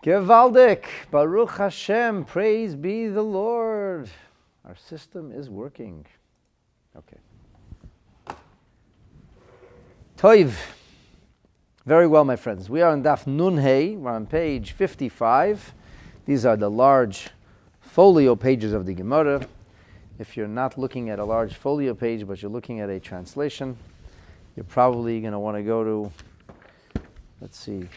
Gewaldig, Baruch Hashem, praise be the Lord. Our system is working. Okay. Toiv. Very well, my friends. We are on Daf Nun Hey. We're on page 55. These are the large folio pages of the Gemara. If you're not looking at a large folio page, but you're looking at a translation, you're probably going to want to go to, let's see,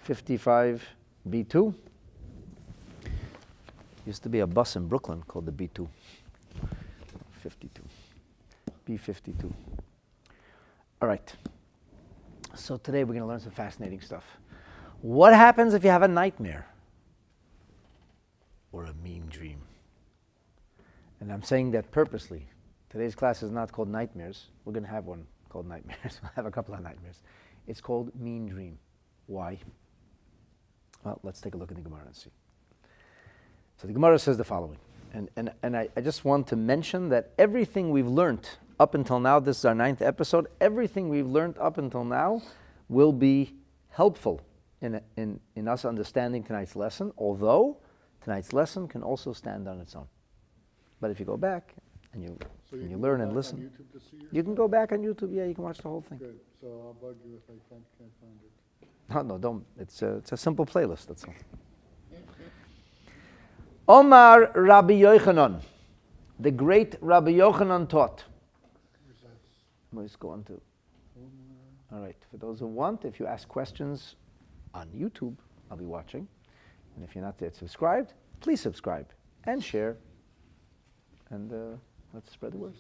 55B2. Used to be a bus in Brooklyn called the B2. 52. B52. All right. So today we're going to learn some fascinating stuff. What happens if you have a nightmare or a mean dream? And I'm saying that purposely. Today's class is not called nightmares. We're going to have one called nightmares. We'll have a couple of nightmares. It's called mean dream. Why? Well, let's take a look at the Gemara and see. So the Gemara says the following. And I just want to mention that everything we've learned up until now, this is our 9th episode, everything we've learned up until now will be helpful in us understanding tonight's lesson, although tonight's lesson can also stand on its own. But if you go back and you learn and listen, you can go back on YouTube. Yeah, you can watch the whole thing. Good. So I'll bug you if I can't find it. No, don't. It's a simple playlist, that's all. Omar Rabbi Yochanan, the great Rabbi Yochanan taught. Let's go on to. All right, for those who want, if you ask questions on YouTube, I'll be watching. And if you're not yet subscribed, please subscribe and share. And let's spread the word.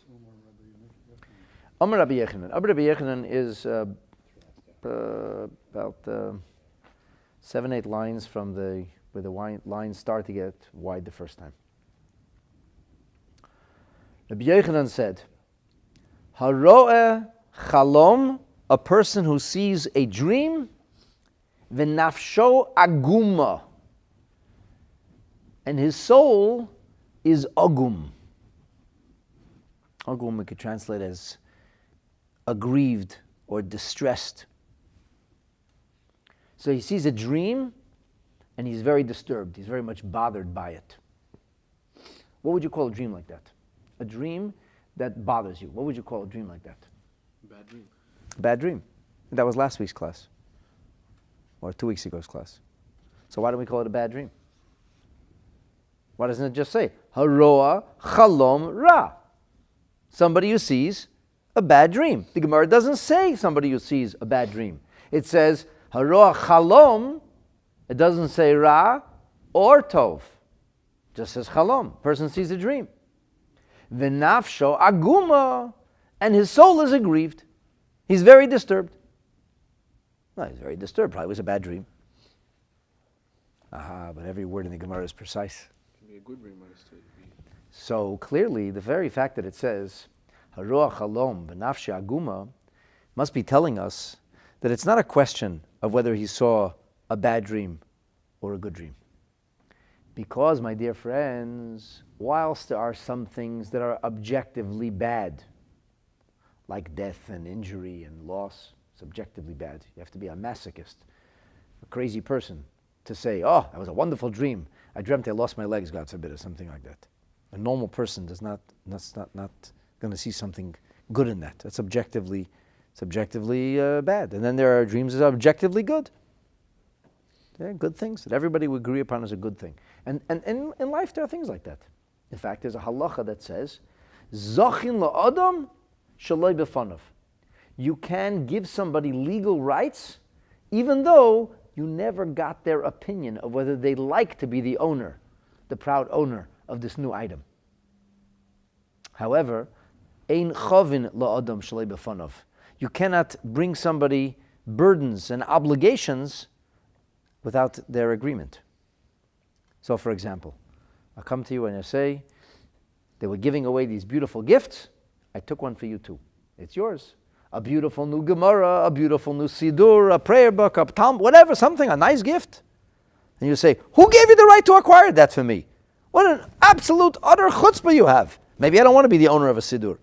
Omar Rabbi Yochanan. Omar Rabbi Yochanan is about 7-8 lines from where the lines start to get wide the first time. Rabbi Yochanan said, HaRoeh chalom, a person who sees a dream, v'nafsho aguma, and his soul is agum. Agum we could translate as aggrieved or distressed. So he sees a dream and he's very disturbed. He's very much bothered by it. What would you call a dream like that? A dream that bothers you. What would you call a dream like that? Bad dream. Bad dream. That was last week's class. Or 2 weeks ago's class. So why don't we call it a bad dream? Why doesn't it just say, HaRoeh chalom ra? Somebody who sees a bad dream. The Gemara doesn't say somebody who sees a bad dream. It says, HaRoeh chalom. It doesn't say ra or tov. It just says chalom. Person sees a dream. V'nafsho aguma, and his soul is aggrieved. He's very disturbed. No, he's very disturbed. Probably was a bad dream. But every word in the Gemara is precise. It can be a good dream, So clearly, the very fact that it says HaRoeh chalom v'nafsho aguma must be telling us that it's not a question of whether he saw a bad dream or a good dream. Because, my dear friends, whilst there are some things that are objectively bad, like death and injury and loss, subjectively bad. You have to be a masochist, a crazy person, to say, oh, that was a wonderful dream. I dreamt I lost my legs, God forbid, or something like that. A normal person that's not going to see something good in that. That's objectively bad. And then there are dreams that are objectively good. They're good things that everybody would agree upon as a good thing. And in life there are things like that. In fact, there's a halacha that says, Zachin la'adam shaloi b'fanav. You can give somebody legal rights even though you never got their opinion of whether they like to be the owner, the proud owner of this new item. However, ein chavin la'adam shaloi b'fanav. You cannot bring somebody burdens and obligations without their agreement. So, for example, I come to you and I say, they were giving away these beautiful gifts. I took one for you too. It's yours. A beautiful new Gemara, a beautiful new Sidur, a prayer book, a Talmud, whatever, something, a nice gift. And you say, who gave you the right to acquire that for me? What an absolute, utter chutzpah you have. Maybe I don't want to be the owner of a Sidur.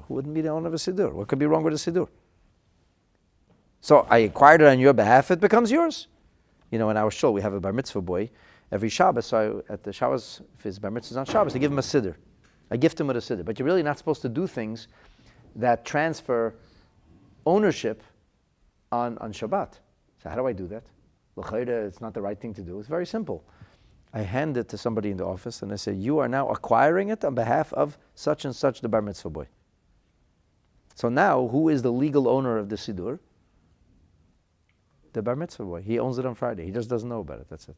Who wouldn't be the owner of a Sidur? What could be wrong with a Sidur? So I acquired it on your behalf, it becomes yours. In our shul, we have a bar mitzvah boy. Every Shabbos, so at the Shabbos, if his bar mitzvah is on Shabbos, I give him a siddur. I gift him with a siddur. But you're really not supposed to do things that transfer ownership on Shabbat. So how do I do that? L'chayda, it's not the right thing to do. It's very simple. I hand it to somebody in the office and I say, you are now acquiring it on behalf of such and such the bar mitzvah boy. So now, who is the legal owner of the siddur? The bar mitzvah boy. He owns it on Friday. He just doesn't know about it. That's it.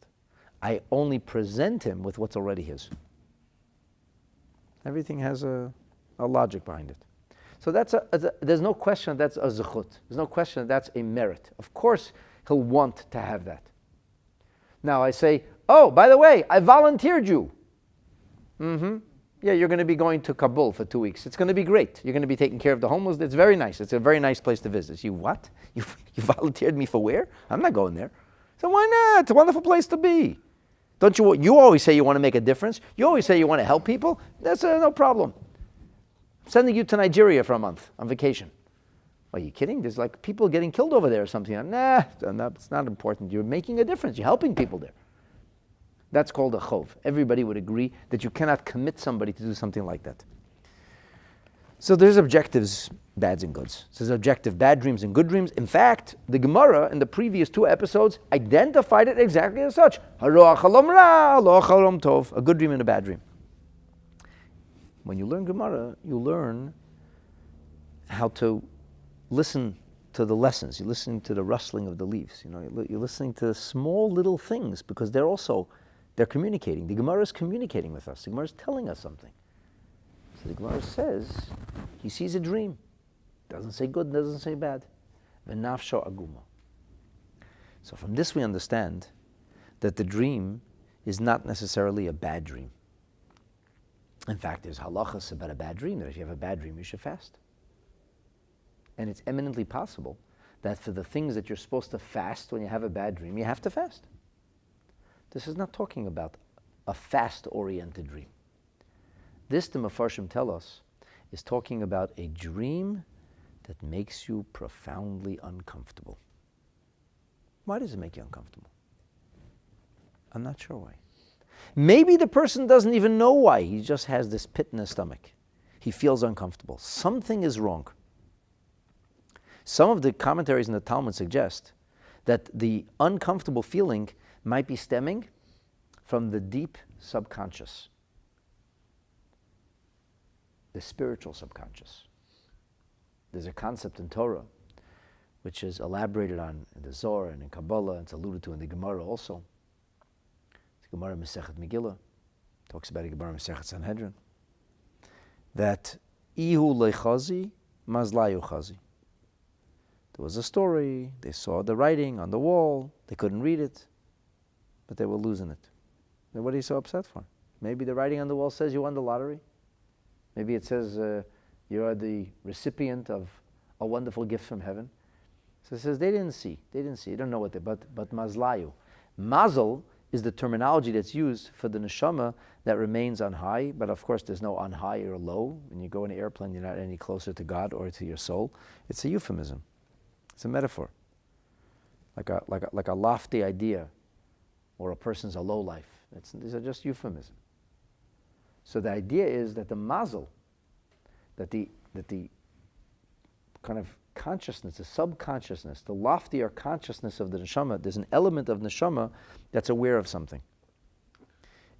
I only present him with what's already his. Everything has a logic behind it. So there's no question that's a zechut. There's no question that's a merit. Of course, he'll want to have that. Now I say, oh, by the way, I volunteered you. Yeah, you're going to be going to Kabul for 2 weeks. It's going to be great. You're going to be taking care of the homeless. It's very nice. It's a very nice place to visit. You what? You volunteered me for where? I'm not going there. So why not? It's a wonderful place to be. Don't you? You always say you want to make a difference. You always say you want to help people. That's no problem. I'm sending you to Nigeria for a month on vacation. Are you kidding? There's like people getting killed over there or something. Nah, it's not important. You're making a difference. You're helping people there. That's called a chov. Everybody would agree that you cannot commit somebody to do something like that. So there's objectives, bads and goods. So there's objective bad dreams and good dreams. In fact, the Gemara in the previous 2 episodes identified it exactly as such. Haroeh chalom ra, lo chalom tov. A good dream and a bad dream. When you learn Gemara, you learn how to listen to the lessons. You're listening to the rustling of the leaves. You're listening to small little things because they're communicating. The Gemara is communicating with us. The Gemara is telling us something. So the Gemara says, he sees a dream. Doesn't say good, doesn't say bad. V'nafsho aguma. So from this we understand that the dream is not necessarily a bad dream. In fact, there's halachas about a bad dream, that if you have a bad dream, you should fast. And it's eminently possible that for the things that you're supposed to fast when you have a bad dream, you have to fast. This is not talking about a fast-oriented dream. This, the Mefarshim tell us, is talking about a dream that makes you profoundly uncomfortable. Why does it make you uncomfortable? I'm not sure why. Maybe the person doesn't even know why. He just has this pit in his stomach. He feels uncomfortable. Something is wrong. Some of the commentaries in the Talmud suggest that the uncomfortable feeling might be stemming from the deep subconscious, the spiritual subconscious. There's a concept in Torah which is elaborated on in the Zohar and in Kabbalah, and it's alluded to in the Gemara also. The Gemara Masechet Megillah talks about the Gemara Masechet Sanhedrin, that Ihu lechazi mazlayu chazi. There was a story, they saw the writing on the wall, they couldn't read it, but they were losing it. Then what are you so upset for? Maybe the writing on the wall says you won the lottery. Maybe it says you are the recipient of a wonderful gift from heaven. So it says they didn't see, you don't know what they, but mazlayu. Mazel is the terminology that's used for the neshama that remains on high, but of course there's no on high or low. When you go in an airplane, you're not any closer to God or to your soul. It's a euphemism. It's a metaphor, like a lofty idea, or a person's a low life. These are just euphemism. So the idea is that the mazel, that the kind of consciousness, the subconsciousness, the loftier consciousness of the neshama, there's an element of neshama that's aware of something.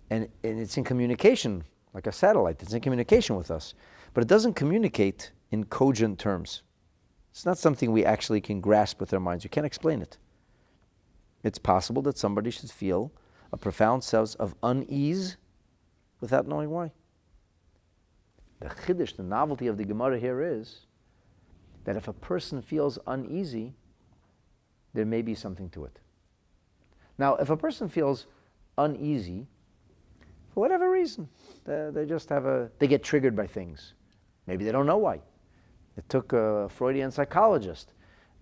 And it's in communication, like a satellite, it's in communication with us. But it doesn't communicate in cogent terms. It's not something we actually can grasp with our minds. You can't explain it. It's possible that somebody should feel a profound sense of unease without knowing why. The chiddush, the novelty of the Gemara here is that if a person feels uneasy, there may be something to it. Now, if a person feels uneasy, for whatever reason, they get triggered by things. Maybe they don't know why. It took a Freudian psychologist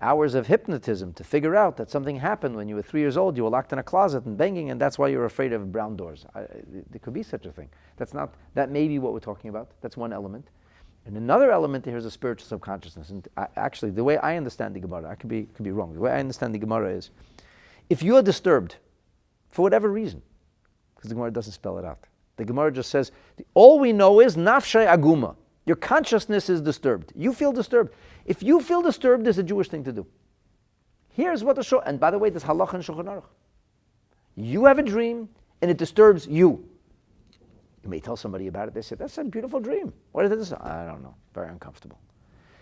hours of hypnotism to figure out that something happened when you were 3 years old, you were locked in a closet and banging, and that's why you're afraid of brown doors. There could be such a thing. That may be what we're talking about. That's one element. And another element here is a spiritual subconsciousness. And actually, the way I understand the Gemara, I could be wrong. The way I understand the Gemara is, if you are disturbed, for whatever reason, because the Gemara doesn't spell it out, the Gemara just says, all we know is nafshay aguma. Your consciousness is disturbed. You feel disturbed. If you feel disturbed, there's a Jewish thing to do. Here's what the Shulchan, and by the way, this halacha in Shulchan Aruch. You have a dream, and it disturbs you. You may tell somebody about it. They say, that's a beautiful dream. What is this? I don't know. Very uncomfortable.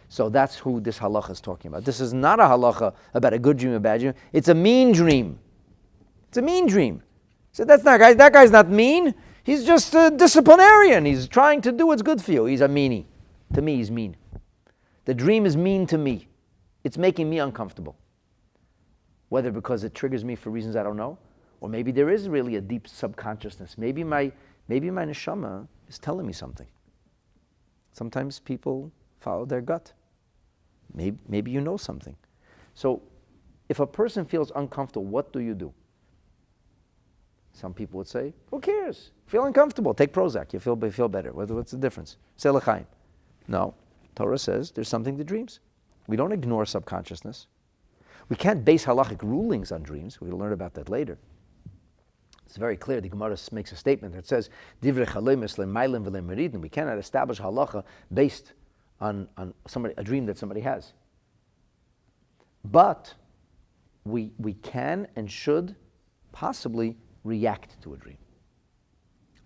So that's who this halacha is talking about. This is not a halacha about a good dream or a bad dream. It's a mean dream. It's a mean dream. So that guy's not mean. He's just a disciplinarian. He's trying to do what's good for you. He's a meanie. To me, he's mean. The dream is mean to me. It's making me uncomfortable. Whether because it triggers me for reasons I don't know, or maybe there is really a deep subconsciousness. Maybe my neshama is telling me something. Sometimes people follow their gut. Maybe you know something. So if a person feels uncomfortable, what do you do? Some people would say, who cares? Feel uncomfortable, take Prozac, you feel better. What's the difference? Say l'chaim. No, Torah says there's something to dreams. We don't ignore subconsciousness. We can't base halachic rulings on dreams. We'll learn about that later. It's very clear. The Gemara makes a statement that says, Divrei chalemis le'maylim v'le'meridin. We cannot establish halacha based on a dream that somebody has. But we can and should possibly react to a dream.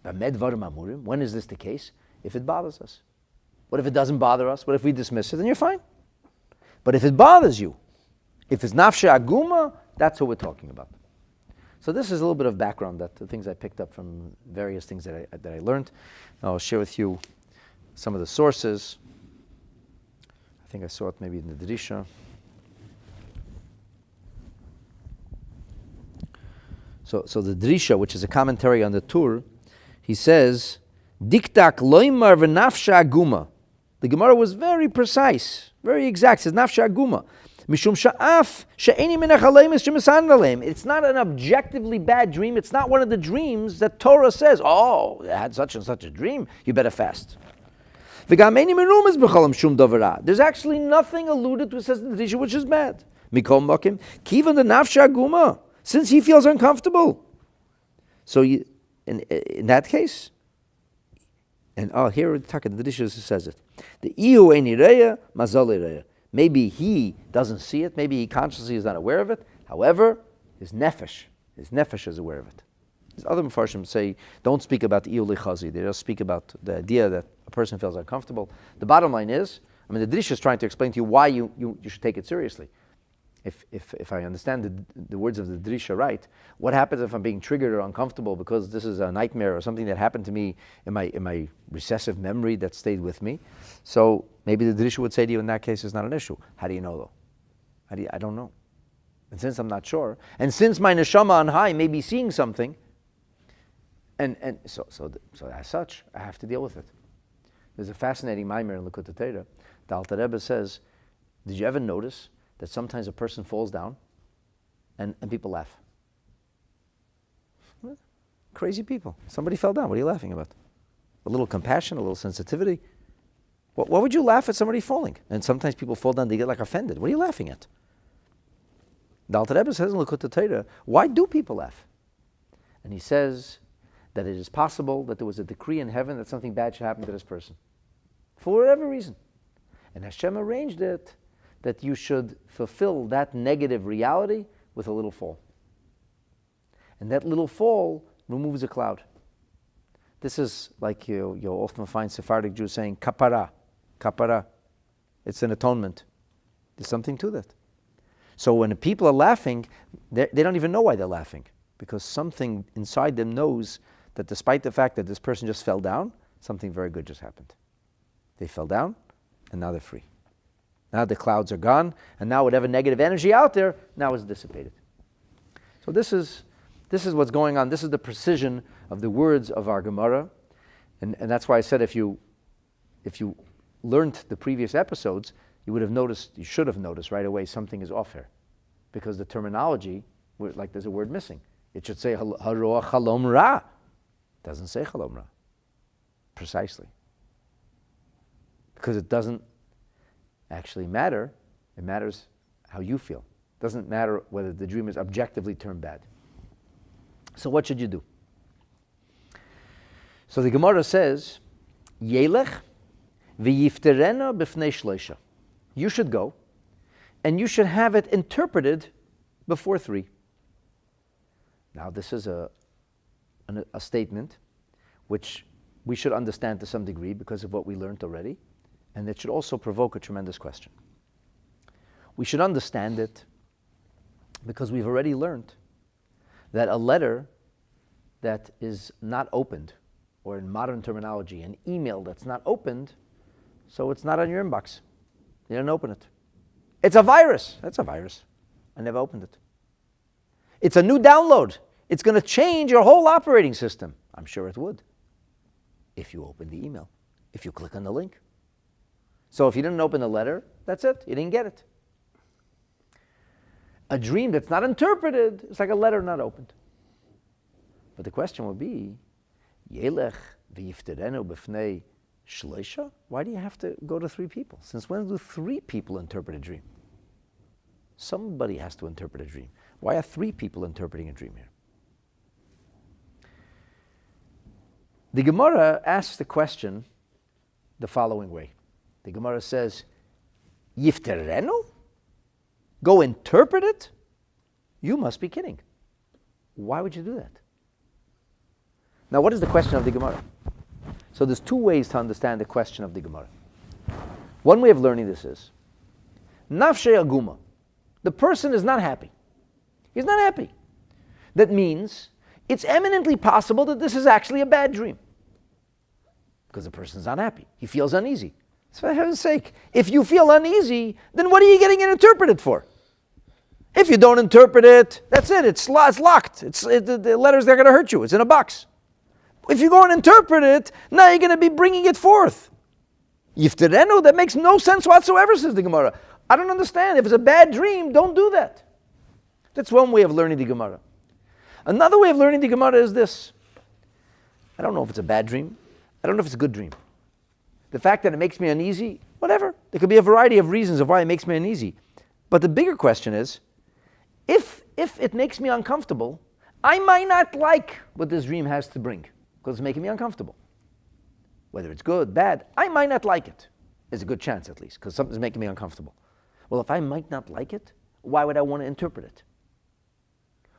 When is this the case? If it bothers us. What if it doesn't bother us? What if we dismiss it? Then you're fine. But if it bothers you, if it's nafshe aguma, that's what we're talking about. So this is a little bit of background, that the things I picked up from various things that I learned. I'll share with you some of the sources. I think I saw it maybe in the Drisha. So the Drisha, which is a commentary on the Tur, he says, Diktak loimar v'nafsha aguma. The Gemara was very precise, very exact. It says nafsha aguma. Mishum sha'af she'eni minach haleimis she'mesan aleim. It's not an objectively bad dream. It's not one of the dreams that Torah says, oh, I had such and such a dream, you better fast. There's actually nothing alluded to, says the Drisha, which is bad. Mikol makim kivan the nafsha aguma. Since he feels uncomfortable. So in that case, and here the Drisha says it. The iu enireya mazal ireya. Maybe he doesn't see it. Maybe he consciously is not aware of it. However, his nefesh is aware of it. There's other Mefarshim say, don't speak about the iu lichazi. They just speak about the idea that a person feels uncomfortable. The bottom line is, the Drisha is trying to explain to you why you should take it seriously. If I understand the words of the Drisha right, what happens if I'm being triggered or uncomfortable because this is a nightmare or something that happened to me in my recessive memory that stayed with me? So maybe the Drisha would say to you, in that case, it's not an issue. How do you know, though? I don't know. And since I'm not sure, and since my neshama on high may be seeing something, and so as such, I have to deal with it. There's a fascinating maimer in Likutei Torah. The Alter Rebbe says, did you ever notice that sometimes a person falls down and people laugh? Crazy people. Somebody fell down. What are you laughing about? A little compassion, a little sensitivity. Why would you laugh at somebody falling? And sometimes people fall down, they get like offended. What are you laughing at? The Alter Rebbe says in Likutei Torah, why do people laugh? And he says that it is possible that there was a decree in heaven that something bad should happen to this person. For whatever reason. And Hashem arranged it that you should fulfill that negative reality with a little fall. And that little fall removes a cloud. This is like you'll often find Sephardic Jews saying, kapara, kapara. It's an atonement. There's something to that. So when people are laughing, they don't even know why they're laughing, because something inside them knows that despite the fact that this person just fell down, something very good just happened. They fell down, and now they're free. Now the clouds are gone, and now whatever negative energy out there now is dissipated. So this is what's going on. This is the precision of the words of our Gemara, and that's why I said if you learned the previous episodes, you should have noticed right away something is off here, because the terminology, like there's a word missing. It should say haroah chalom ra. It doesn't say chalom ra. Precisely. because it doesn't actually matter. It matters how you feel. It doesn't matter whether the dream is objectively turned bad. So what should you do? So the Gemara says, Yelech v'yifterena b'fnei shleisha. You should go, and you should have it interpreted before 3. Now this is a statement which we should understand to some degree because of what we learned already, and it should also provoke a tremendous question. We should understand it because we've already learned that a letter that is not opened, or in modern terminology, an email that's not opened, so it's not on your inbox. You didn't open it. It's a virus. That's a virus. I never opened it. It's a new download. It's going to change your whole operating system. I'm sure it would, if you open the email, if you click on the link. So if you didn't open the letter, that's it. You didn't get it. A dream that's not interpreted is like a letter not opened. But the question would be, Yelech v'yifterenu b'fnei shleisha? Why do you have to go to 3 people? Since when do 3 people interpret a dream? Somebody has to interpret a dream. Why are 3 people interpreting a dream here? The Gemara asks the question the following way. The Gemara says, Yifterenu? Go interpret it? You must be kidding. Why would you do that? Now, what is the question of the Gemara? So there's 2 ways to understand the question of the Gemara. One way of learning this is, Nafshe Aguma. The person is not happy. He's not happy. That means it's eminently possible that this is actually a bad dream. Because the person's not happy. He feels uneasy. So for heaven's sake, if you feel uneasy, then what are you getting it interpreted for? If you don't interpret it, that's it. It's locked. The letters, they're going to hurt you. It's in a box. If you go and interpret it, now you're going to be bringing it forth. Yifterenu, that makes no sense whatsoever, says the Gemara. I don't understand. If it's a bad dream, don't do that. That's one way of learning the Gemara. Another way of learning the Gemara is this. I don't know if it's a bad dream. I don't know if it's a good dream. The fact that it makes me uneasy, whatever. There could be a variety of reasons of why it makes me uneasy. But the bigger question is, if it makes me uncomfortable, I might not like what this dream has to bring because it's making me uncomfortable. Whether it's good, bad, I might not like it. There's a good chance at least because something's making me uncomfortable. Well, if I might not like it, why would I want to interpret it?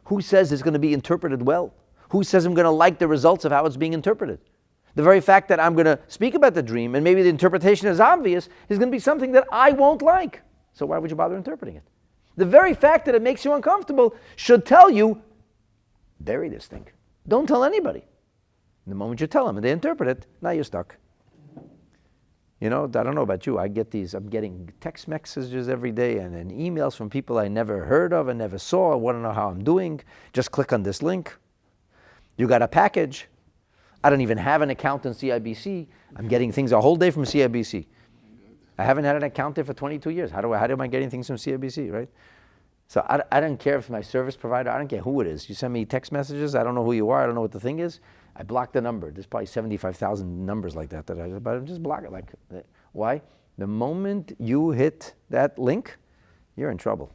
Who says it's going to be interpreted well? Who says I'm going to like the results of how it's being interpreted? The very fact that I'm going to speak about the dream and maybe the interpretation is obvious is going to be something that I won't like. So why would you bother interpreting it? The very fact that it makes you uncomfortable should tell you, bury this thing. Don't tell anybody. The moment you tell them and they interpret it, now you're stuck. You know, I don't know about you. I'm getting text messages every day and then emails from people I never heard of and never saw. I want to know how I'm doing. Just click on this link. You got a package. I don't even have an account in CIBC. I'm getting things a whole day from CIBC. I haven't had an account there for 22 years. How am I getting things from CIBC, right? So I don't care if it's my service provider. I don't care who it is. You send me text messages. I don't know who you are. I don't know what the thing is. I block the number. There's probably 75,000 numbers like that but I just block it. Why? The moment you hit that link, you're in trouble.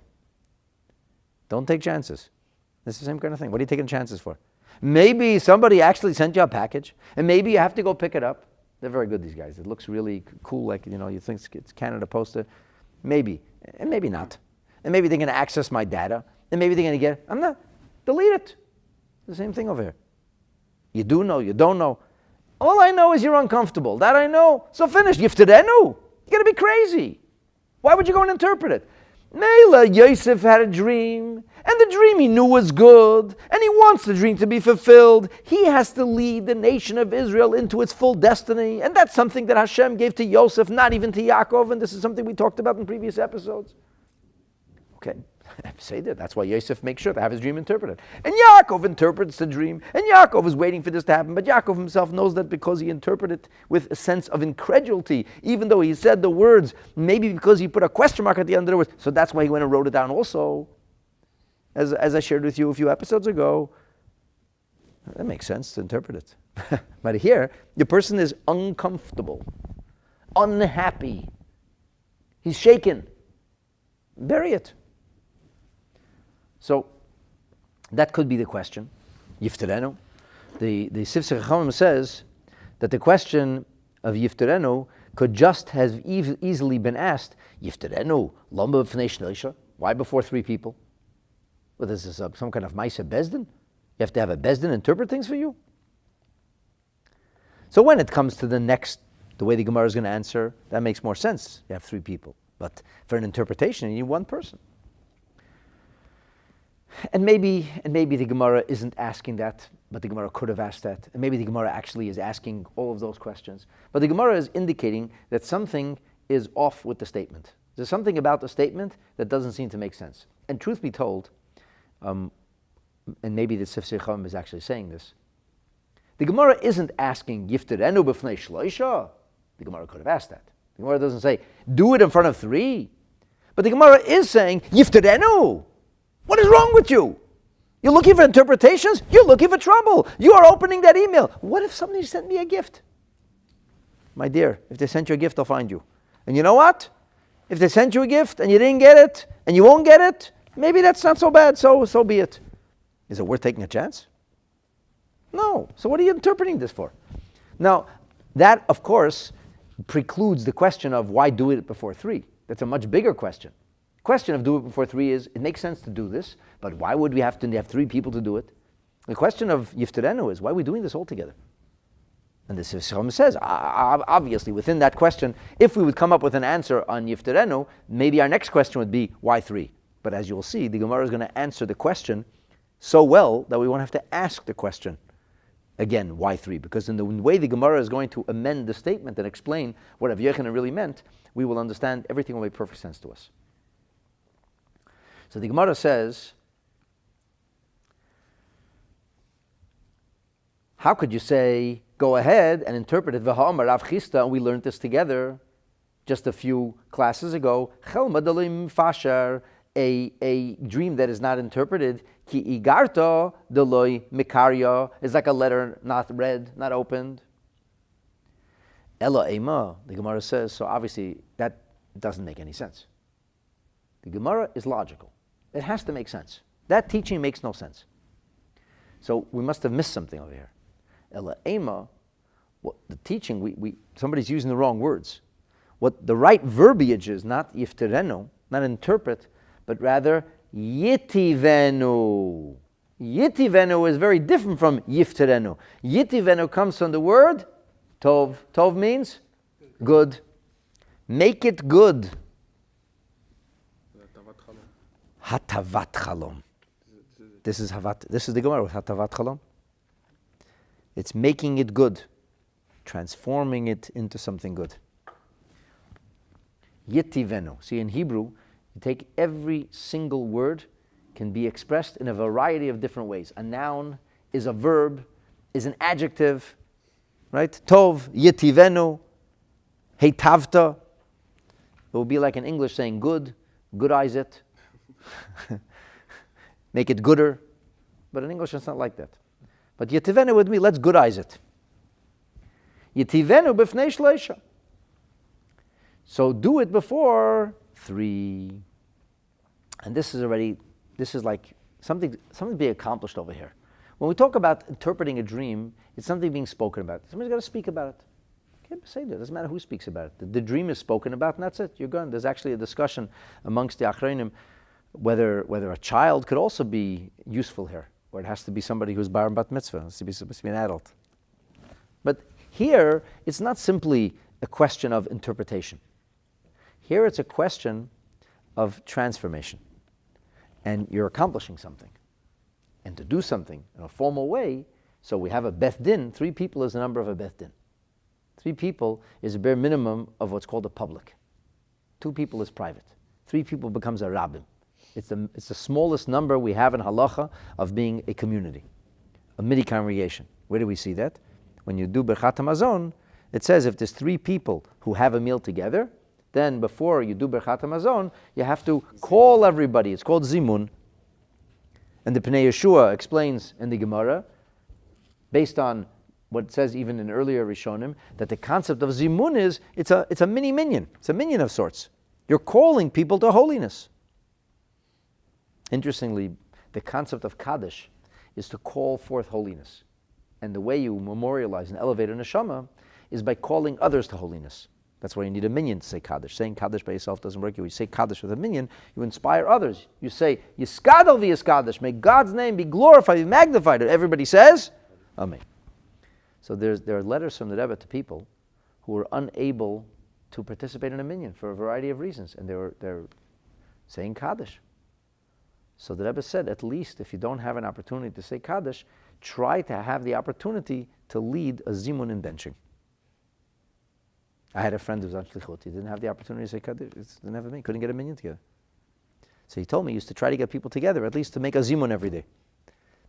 Don't take chances. It's the same kind of thing. What are you taking chances for? Maybe somebody actually sent you a package, and maybe you have to go pick it up. They're very good, these guys. It looks really cool, like, you think it's Canada Post. Maybe, and maybe not. And maybe they're going to access my data, and maybe they're going to I'm not. Delete it. The same thing over here. You do know, you don't know. All I know is you're uncomfortable. That I know. So finish. Yifterenu. You got to be crazy. Why would you go and interpret it? Mela, Yosef had a dream, and the dream he knew was good, and he wants the dream to be fulfilled. He has to lead the nation of Israel into its full destiny, and that's something that Hashem gave to Yosef, not even to Yaakov, and this is something we talked about in previous episodes. Okay, say that. That's why Yosef makes sure to have his dream interpreted. And Yaakov interprets the dream, and Yaakov is waiting for this to happen, but Yaakov himself knows that because he interpreted it with a sense of incredulity, even though he said the words, maybe because he put a question mark at the end of the words, so that's why he went and wrote it down also. As I shared with you a few episodes ago, that makes sense to interpret it. But here, the person is uncomfortable. unhappy. He's shaken. Bury it. So that could be the question. Yifterenu. The Sifsei Chachamim says that the question of Yifterenu could just have easily been asked, Yifterenu, lomba b'fnei shneisha? Why before three people? Well, this is some kind of Masechet Bezdin? You have to have a Bezdin interpret things for you? So when it comes to the way the Gemara is going to answer, that makes more sense. You have three people. But for an interpretation, you need one person. And maybe the Gemara isn't asking that, but the Gemara could have asked that. And maybe the Gemara actually is asking all of those questions. But the Gemara is indicating that something is off with the statement. There's something about the statement that doesn't seem to make sense. And truth be told, and maybe the Sifsei Chachamim is actually saying this, the Gemara isn't asking, Yifterenu b'fnei shloisha. The Gemara could have asked that. The Gemara doesn't say, do it in front of three. But the Gemara is saying, Yifterenu. What is wrong with you? You're looking for interpretations? You're looking for trouble. You are opening that email. What if somebody sent me a gift? My dear, if they sent you a gift, they'll find you. And you know what? If they sent you a gift and you didn't get it, and you won't get it, maybe that's not so bad, so be it. Is it worth taking a chance? No. So what are you interpreting this for? Now, that, of course, precludes the question of why do it before three. That's a much bigger question. The question of do it before three is, it makes sense to do this, but why would we have to have three people to do it? The question of Yifterenu is, why are we doing this all together? And the Sifsei Chachamim says, obviously, within that question, if we would come up with an answer on Yifterenu, maybe our next question would be, why three? But as you'll see, the Gemara is going to answer the question so well that we won't have to ask the question again, why three? Because in the way the Gemara is going to amend the statement and explain what Rav Yochanan really meant, we will understand everything will make perfect sense to us. So the Gemara says, how could you say, go ahead and interpret it, V'ha'amar Rav Chisda, and we learned this together just a few classes ago, Chelma dalim fashar, a dream that is not interpreted, ki igarta deloy mikarya, is like a letter not read, not opened. Ella ema, the Gemara says, so obviously that doesn't make any sense. The Gemara is logical. It has to make sense. That teaching makes no sense. So we must have missed something over here. Ella ema, the teaching, somebody's using the wrong words. What the right verbiage is, not yifterenu, not interpret, but rather yitivenu. Yitivenu is very different from yifterenu. Yitivenu comes from the word tov. Tov means good. Make it good. Hatavat chalom. This is the Gemara with hatavat chalom. It's making it good, transforming it into something good. Yitivenu. See, in Hebrew, you take every single word can be expressed in a variety of different ways. A noun is a verb, is an adjective, right? Tov, yitivenu, heitavta. It will be like in English saying good, goodize it, make it gooder. But in English it's not like that. But yitivenu would be, let's goodize it. Yitivenu b'fnei shleisha. So do it before three. And this is like something being accomplished over here. When we talk about interpreting a dream, it's something being spoken about. Somebody's got to speak about it. Okay, say that. It doesn't matter who speaks about it. The dream is spoken about, and that's it. You're gone. There's actually a discussion amongst the Achreinim whether a child could also be useful here, or it has to be somebody who's bar and bat mitzvah. It's supposed to be an adult. But here, it's not simply a question of interpretation. Here, it's a question of transformation. And you're accomplishing something. And to do something in a formal way, so we have a Beth Din. 3 people is the number of a Beth Din. 3 people is a bare minimum of what's called a public. 2 people is private. 3 people becomes a rabbim. It's the smallest number we have in halacha of being a community, a mini congregation. Where do we see that? When you do Birchat HaMazon, it says if there's 3 people who have a meal together, then before you do Birchat HaMazon, you have to call everybody. It's called Zimun. And the Pnei Yeshua explains in the Gemara, based on what it says even in earlier Rishonim, that the concept of zimun is, it's a mini minion. It's a minion of sorts. You're calling people to holiness. Interestingly, the concept of Kaddish is to call forth holiness. And the way you memorialize and elevate a neshama is by calling others to holiness. That's why you need a minion to say Kaddish. Saying Kaddish by yourself doesn't work. You say Kaddish with a minion, you inspire others. You say, Yiskadol v'Yiskadish, may God's name be glorified, be magnified. And everybody says, Amen. So there are letters from the Rebbe to people who were unable to participate in a minion for a variety of reasons. And they're saying Kaddish. So the Rebbe said, at least if you don't have an opportunity to say Kaddish, try to have the opportunity to lead a zimun in benching. I had a friend who was on Shlichut. He didn't have the opportunity to say Kaddish. Didn't have a minyan. Couldn't get a minyan together. So he told me he used to try to get people together, at least to make a zimun every day.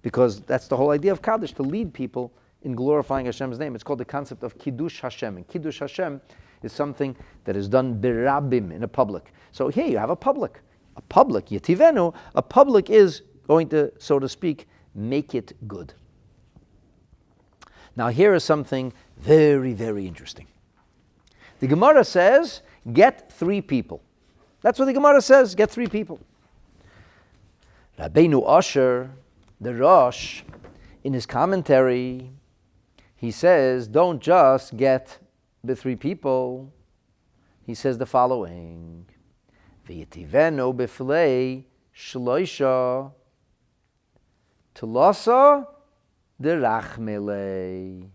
Because that's the whole idea of Kaddish, to lead people in glorifying Hashem's name. It's called the concept of Kiddush Hashem. And Kiddush Hashem is something that is done birabim, in a public. So here you have a public. A public, Yetivenu, a public is going to, so to speak, make it good. Now here is something very, very interesting. The Gemara says, get 3 people. That's what the Gemara says, get 3 people. Rabbeinu Asher, the Rosh, in his commentary, he says, don't just get the 3 people. He says the following. V'yitivenu b'flei shloisha tulasa derachmelei.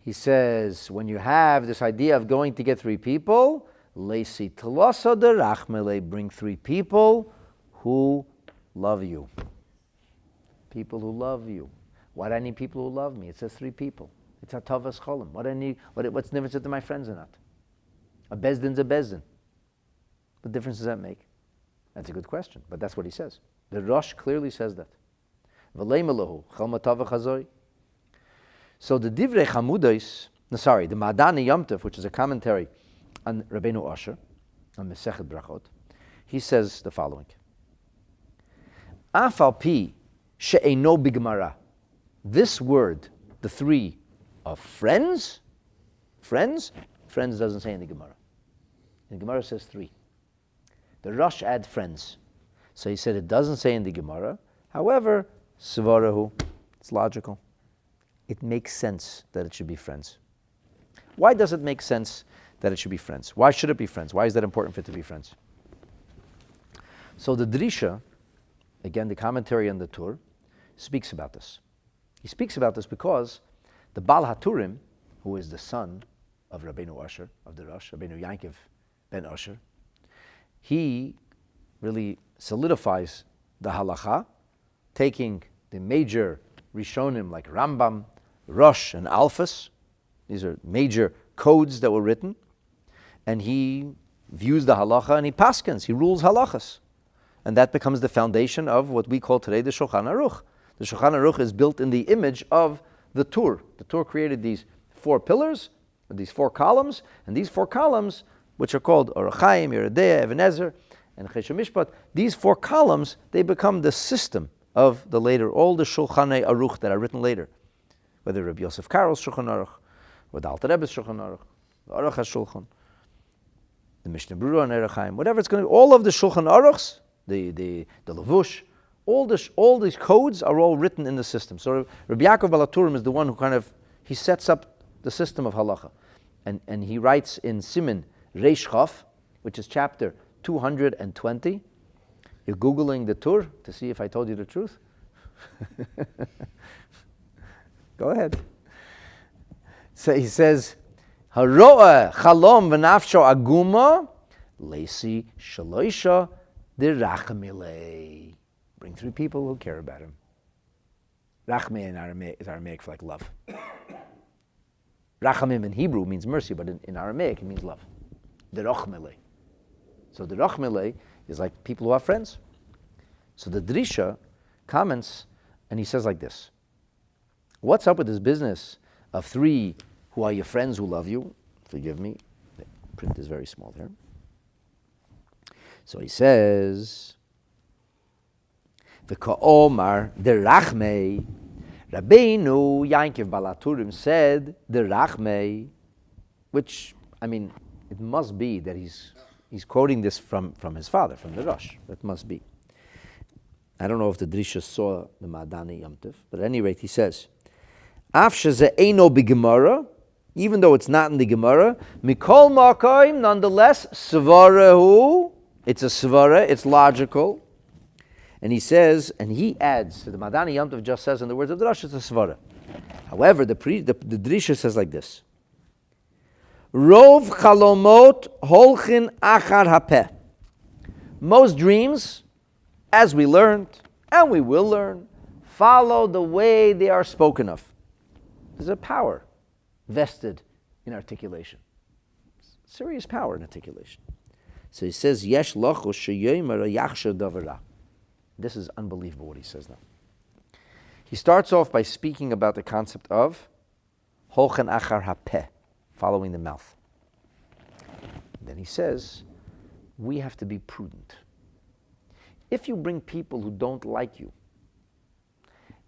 He says, when you have this idea of going to get 3 people, leisi tulasa derachmelei, bring 3 people who love you. People who love you. Why do I need people who love me? It says 3 people. It's a tavas cholim. What do I need? What's the difference to my friends or not? A bezdin's a bezdin. What difference does that make? That's a good question, but that's what he says. The Rosh clearly says that. So the Divrei Chamudais, the Ma'adani Yomtiv, which is a commentary on Rabbeinu Asher, on Masechet Brachot, he says the following. Afal pi she'eino b'gemara. This word, the 3 of friends doesn't say in the Gemara. The Gemara says 3. The Rosh add friends. So he said it doesn't say in the Gemara. However, Svarahu, it's logical. It makes sense that it should be friends. Why does it make sense that it should be friends? Why should it be friends? Why is that important for it to be friends? So the Drisha, again the commentary on the Tur, speaks about this. He speaks about this because the Baal HaTurim, who is the son of Rabbeinu Asher, of the Rosh, Rabbeinu Yankiv ben Asher, he really solidifies the halacha, taking the major Rishonim like Rambam, Rosh, and Alphas. These are major codes that were written. And he views the halacha and he paskins, he rules halachas. And that becomes the foundation of what we call today the Shulchan Aruch. The Shulchan Aruch is built in the image of the Tur. The Tur created these 4 pillars, these 4 columns, and these 4 columns, which are called Orach Chaim, Yeridea, Even Ezer, and Chesed Mishpat, these 4 columns, they become the system of the later, all the Shulchanei Aruch that are written later, whether Rabbi Yosef Karo's Shulchan Aruch, or the Alter Rebbe's Shulchan Aruch, the Aruch HaShulchan, the Mishnah Berurah and Orach Chaim, whatever it's going to be, all of the Shulchan Aruchs, the Levush, all these codes are all written in the system. So Rabbi Yaakov Balaturim is the one who he sets up the system of halacha. And he writes in Siman Reish Chaf, which is chapter 220. You're Googling the Tur to see if I told you the truth? Go ahead. So he says, HaRoeh chalom v'nafsho aguma leisi shaloisha dirachmilei. Bring 3 people who care about him. Rachme in Aramaic is Aramaic for like love. Rachamim in Hebrew means mercy, but in Aramaic it means love. Derachmelei. So the Derachmelei is like people who are friends. So the Drisha comments, and he says like this. What's up with this business of 3 who are your friends who love you? Forgive me, the print is very small there. So he says, V'ka'omar derachmei Rabbeinu Yankiv Balaturim said the Rachmei, which, I mean, it must be that he's quoting this from his father, from the Rosh. That must be. I don't know if the Drisha saw the Ma'adani Yom Tov, but at any rate, he says, Af sheze eino b'Gemara, even though it's not in the Gemara, mikol makoim, nonetheless, svarahu, it's a svara, it's logical. And he says, and he adds, so the Madani Yom Tov just says in the words of the Rosh, it's a svara. However, the Drisha says like this, Rov chalomot holchin achar hapeh. Most dreams, as we learned, and we will learn, follow the way they are spoken of. There's a power vested in articulation. Serious power in articulation. So he says, Yesh lochu sheyomer yachsher davara. This is unbelievable what he says now. He starts off by speaking about the concept of holchen achar hapeh, following the mouth. And then he says, we have to be prudent. If you bring people who don't like you,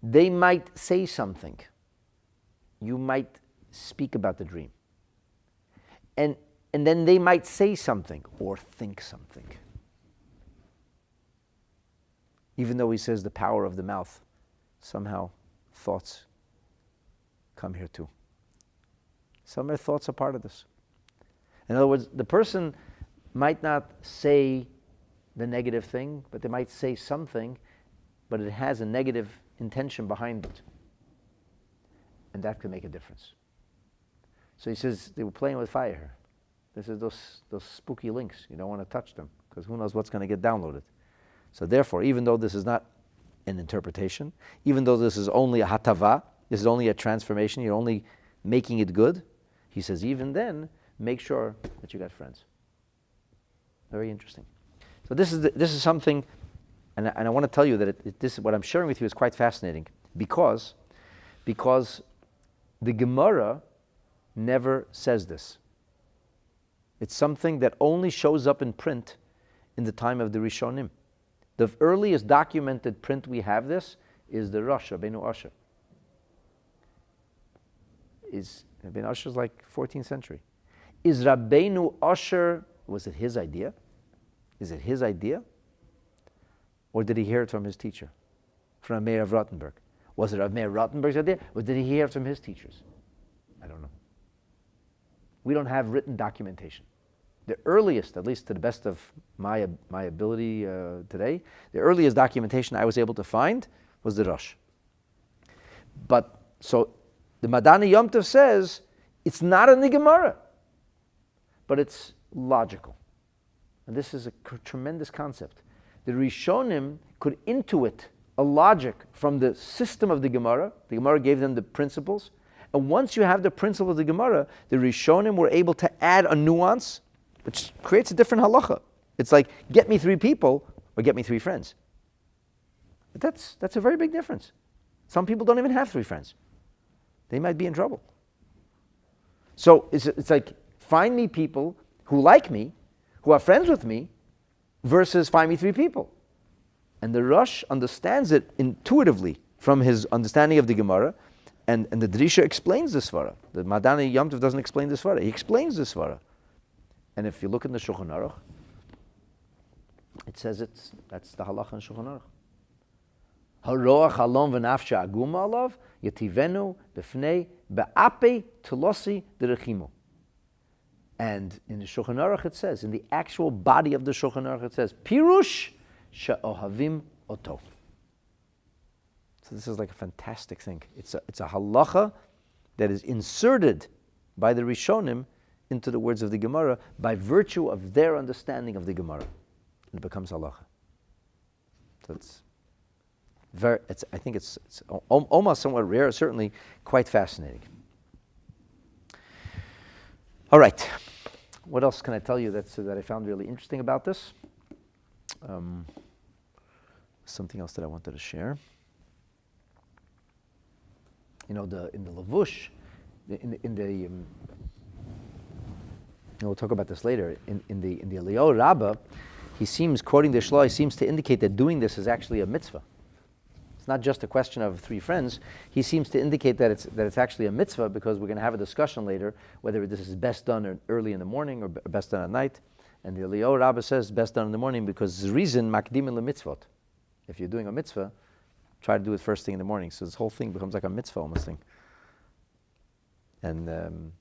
they might say something. You might speak about the dream. And then they might say something or think something. Even though he says the power of the mouth, somehow thoughts come here too. Some of thoughts are part of this. In other words, the person might not say the negative thing, but they might say something, but it has a negative intention behind it. And that could make a difference. So he says they were playing with fire here. This is those spooky links. You don't want to touch them because who knows what's going to get downloaded. So therefore, even though this is not an interpretation, even though this is only a hatava, this is only a transformation, you're only making it good, he says even then, make sure that you got friends. Very interesting. So this is something, and I want to tell you that this what I'm sharing with you is quite fascinating because the Gemara never says this. It's something that only shows up in print in the time of the Rishonim. The earliest documented print we have this is the Rosh, Rabbeinu Asher. Rabbeinu Asher is like 14th century. Is Rabbeinu Asher, was it his idea? Is it his idea? Or did he hear it from his teacher? From Meir of Rottenberg? Was it Meir Rottenberg's idea? Or did he hear it from his teachers? I don't know. We don't have written documentation. The earliest, at least to the best of my ability today, the earliest documentation I was able to find was the Rosh. But, so, the Madani Yom Tov says, it's not in the Gemara, but it's logical. And this is a tremendous concept. The Rishonim could intuit a logic from the system of the Gemara. The Gemara gave them the principles. And once you have the principle of the Gemara, the Rishonim were able to add a nuance which creates a different halacha. It's like, get me 3 people or get me 3 friends. But that's a very big difference. Some people don't even have 3 friends. They might be in trouble. So it's like, find me people who like me, who are friends with me, versus find me 3 people. And the Rosh understands it intuitively from his understanding of the Gemara, and the Drisha explains the Svara. The Madani Yom Tov doesn't explain the Svara. He explains the Svara. And if you look in the Shulchan Aruch, it says that's the halacha in Shulchan Aruch. Haroach halom v'nafsha aguma alav yativenu b'fnei be'ape telosi derechimu. And in the Shulchan Aruch it says, in the actual body of the Shulchan Aruch it says, Pirush she'ohavim oto. So this is like a fantastic thing. It's a halacha that is inserted by the Rishonim into the words of the Gemara by virtue of their understanding of the Gemara. And it becomes halacha. So I think it's almost somewhat rare, certainly quite fascinating. All right. What else can I tell you that I found really interesting about this? Something else that I wanted to share. You know, in the Lavush, we'll talk about this later. In the Eliyahu Rabbah, he seems, quoting the Shloah, he seems to indicate that doing this is actually a mitzvah. it's not just a question of three friends. He seems to indicate that it's actually a mitzvah, because we're going to have a discussion later whether this is best done early in the morning or best done at night. And the Eliyahu Rabbah says best done in the morning because the reason makdim le mitzvot. If you're doing a mitzvah, try to do it first thing in the morning. So this whole thing becomes like a mitzvah almost thing. And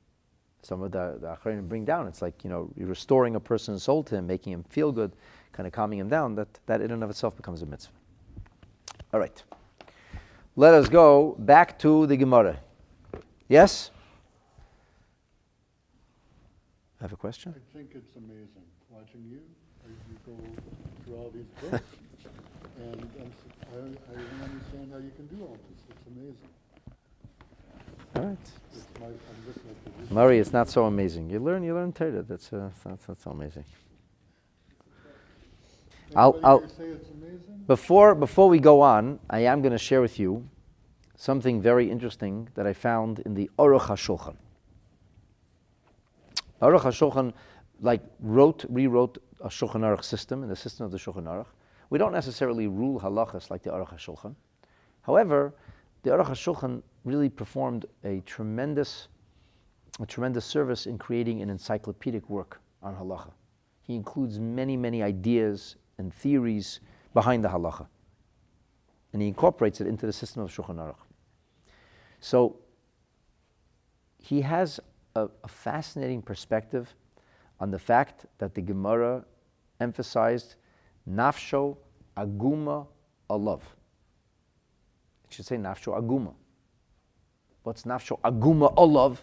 some of the Acharayim bring down, it's like, you're restoring a person's soul to him, making him feel good, kind of calming him down. That in and of itself becomes a mitzvah. All right. Let us go back to the Gemara. Yes? I have a question? I think it's amazing watching you as you go through all these books. And I don't understand how you can do all this. It's amazing. All right. I'm listening to this. Murray, it's not so amazing. You learn Torah. That's not so amazing. I'll say it's amazing? Before we go on, I am going to share with you something very interesting that I found in the Aruch HaShulchan. Aruch HaShulchan rewrote a Shulchan Aruch system, in the system of the Shulchan Aruch. We don't necessarily rule halachas like the Aruch HaShulchan. However, the Aruch HaShulchan really performed a tremendous service in creating an encyclopedic work on halacha. He includes many, many ideas and theories behind the halacha, and he incorporates it into the system of Shulchan Aruch. So he has a fascinating perspective on the fact that the Gemara emphasized nafsho aguma alav. It should say nafsho aguma. What's nafsho aguma alav?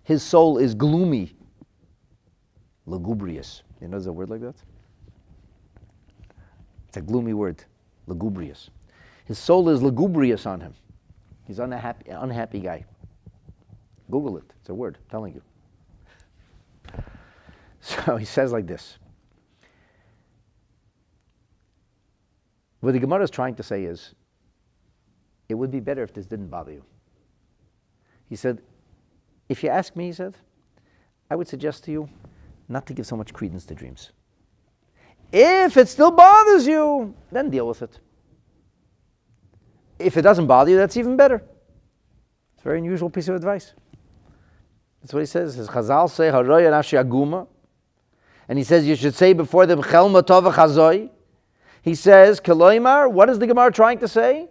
His soul is gloomy, lugubrious. You know there's a word like that? It's a gloomy word, lugubrious. His soul is lugubrious on him. He's an unhappy guy. Google it. It's a word, I'm telling you. So he says like this. What the Gemara is trying to say is, it would be better if this didn't bother you. He said, if you ask me, he said, I would suggest to you not to give so much credence to dreams. If it still bothers you, then deal with it. If it doesn't bother you, that's even better. It's a very unusual piece of advice. That's what he says. His Chazal say, Haroya nafshi aguma. And he says you should say before them, Chelma tova chazoi. He says, Keloimar, what is the Gemara trying to say?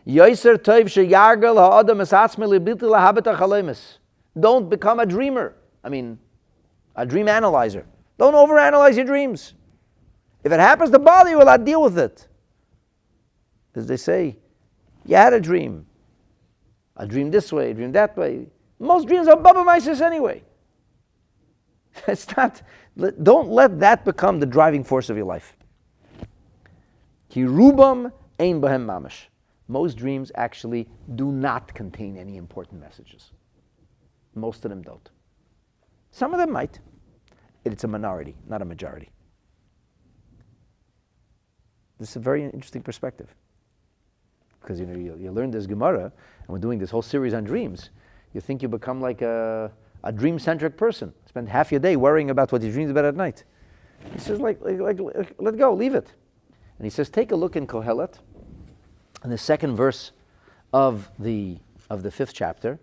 Yoiser toiv sheyargal ha'adam esatzme libiti lahabet ha'chaloimis. Don't become a dreamer. A dream analyzer. Don't overanalyze your dreams. If it happens to bother you, well, I'll deal with it. As they say, you had a dream this way, a dream that way. Most dreams are Baba Mises anyway. Don't let that become the driving force of your life. Ki rubam ein bahem mamash. Most dreams actually do not contain any important messages. Most of them don't. Some of them might. It's a minority, not a majority. This is a very interesting perspective. Because you learn this Gemara, and we're doing this whole series on dreams. You think you become like a dream-centric person. Spend half your day worrying about what you dreamed about at night. He says, let go, leave it. And he says, take a look in Kohelet, in the second verse of the 5th chapter,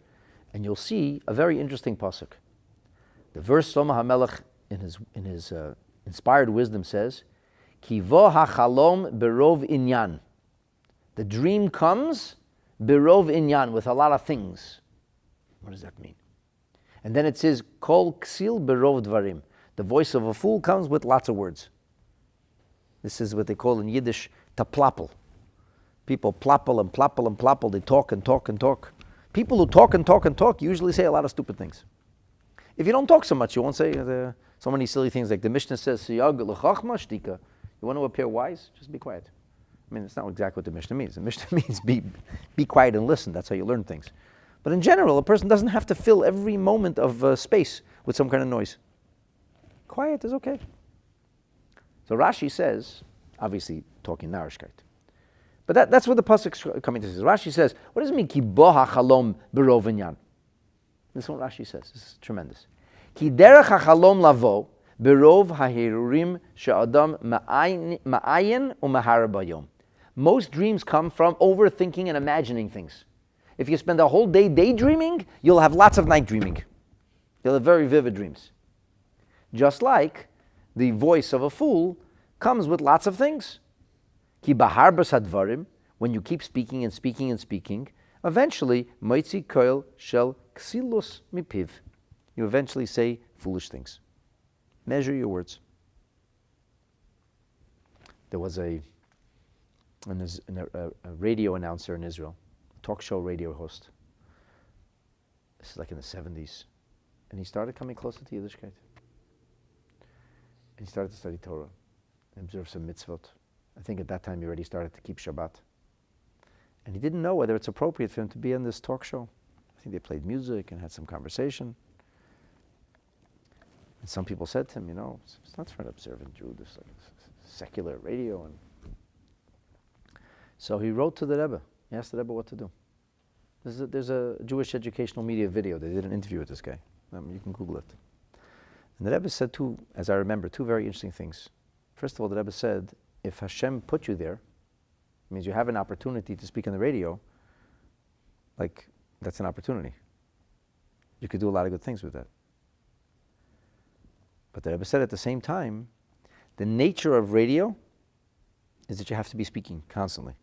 and you'll see a very interesting pasuk. The verse Shlomo HaMelech in his inspired wisdom says, Ki vo hachalom berov inyan. The dream comes berov inyan, with a lot of things. What does that mean? And then it says, Kol ksil berov dvarim. The voice of a fool comes with lots of words. This is what they call in Yiddish taplapel. People plappel and plappel and plappel. They talk and talk and talk. People who talk and talk and talk usually say a lot of stupid things. If you don't talk so much, you won't say so many silly things like the Mishnah says, Siyag l'chachma shtika. You want to appear wise? Just be quiet. It's not exactly what the Mishnah means. The Mishnah means be quiet and listen. That's how you learn things. But in general, a person doesn't have to fill every moment of space with some kind of noise. Quiet is okay. So Rashi says, obviously talking Narishkeit. But that's what the pasuk's coming to say. Rashi says, what does it mean, ki bo hachalom berov inyan? This is what Rashi says. This is tremendous. Ki derech hachalom lavo berov hahirurim she'adam ma'ayin u'mahar bayom. Most dreams come from overthinking and imagining things. If you spend a whole day daydreaming, you'll have lots of night dreaming. You'll have very vivid dreams. Just like the voice of a fool comes with lots of things. Ki bahar b'sadvarim, when you keep speaking and speaking and speaking, eventually, moitzi koil shel ksilus mipiv. You eventually say foolish things. Measure your words. There was a radio announcer in Israel, talk show radio host. This is like in the 70s. And he started coming closer to Yiddishkeit. And he started to study Torah and observe some mitzvot. I think at that time he already started to keep Shabbat. And he didn't know whether it's appropriate for him to be on this talk show. I think they played music and had some conversation. And some people said to him, it's not for an observant Jew, this is like secular radio. And so he wrote to the Rebbe. He asked the Rebbe what to do. There's a Jewish educational media video. They did an interview with this guy. You can Google it. And the Rebbe said as I remember, two very interesting things. First of all, the Rebbe said, if Hashem put you there, it means you have an opportunity to speak on the radio, like, that's an opportunity. You could do a lot of good things with that. But the Rebbe said at the same time, the nature of radio is that you have to be speaking constantly.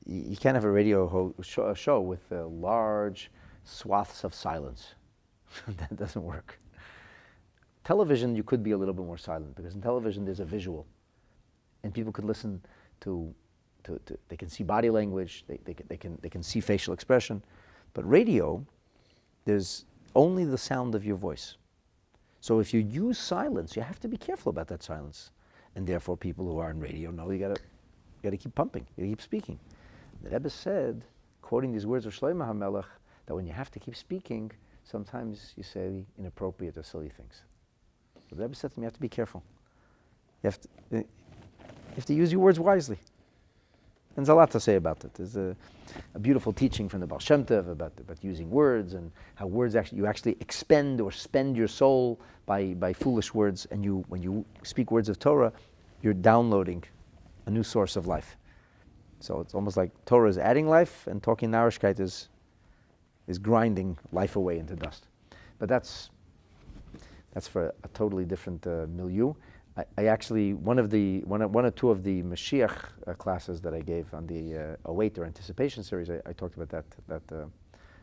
You can't have a radio show with large swaths of silence. That doesn't work. Television, you could be a little bit more silent, because in television there's a visual. And people could listen to they can see body language, they can see facial expression. But radio, there's only the sound of your voice. So if you use silence, you have to be careful about that silence. And therefore people who are in radio know you gotta keep pumping, you gotta keep speaking. The Rebbe said, quoting these words of Shlomo HaMelech, that when you have to keep speaking, sometimes you say inappropriate or silly things. So the Rebbe said to me, you have to be careful. You have to use your words wisely. And there's a lot to say about it. There's a beautiful teaching from the Baal Shem Tov about using words and how words you actually expend or spend your soul by foolish words. And when you speak words of Torah, you're downloading a new source of life. So it's almost like Torah is adding life, and talking Narishkeit is grinding life away into dust. But that's for a totally different milieu. I actually, one or two of the Mashiach classes that I gave on the Await or Anticipation series, I talked about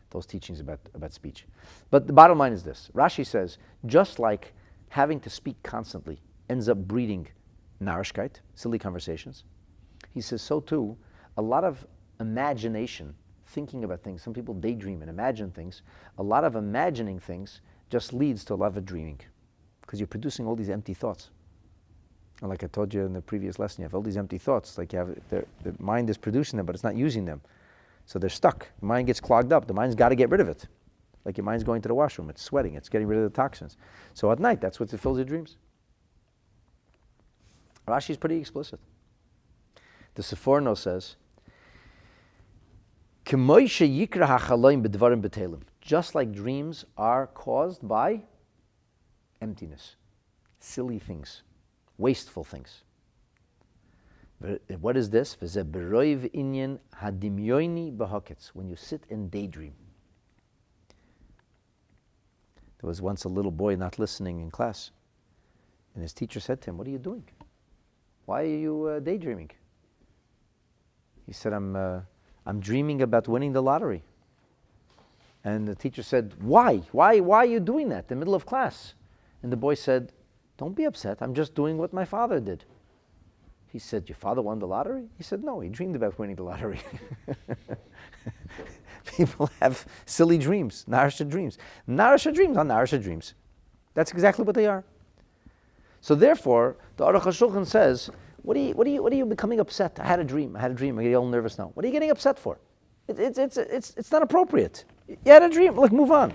those teachings about speech. But the bottom line is this. Rashi says, just like having to speak constantly ends up breeding Narishkeit, silly conversations, he says so too, a lot of imagination, thinking about things, some people daydream and imagine things, a lot of imagining things just leads to a lot of dreaming, because you're producing all these empty thoughts. And like I told you in the previous lesson, you have all these empty thoughts, like the mind is producing them, but it's not using them. So they're stuck. The mind gets clogged up. The mind's got to get rid of it. Like your mind's going to the washroom. It's sweating. It's getting rid of the toxins. So at night, that's what fills your dreams. Rashi's pretty explicit. The Seforno says, just like dreams are caused by emptiness, silly things, wasteful things. What is this? When you sit and daydream. There was once a little boy not listening in class, and his teacher said to him, "What are you doing? Why are you daydreaming?" He said, I'm dreaming about winning the lottery." And the teacher said, Why? Why are you doing that in the middle of class? And the boy said, "Don't be upset. I'm just doing what my father did." He said, "Your father won the lottery?" He said, "No, he dreamed about winning the lottery." People have silly dreams, Narasha dreams. Narasha dreams are Narasha dreams. That's exactly what they are. So therefore, the Aruch HaShulchan says, what are you becoming upset? I had a dream. I get all nervous now. What are you getting upset for? It's not appropriate. You had a dream. Look, move on.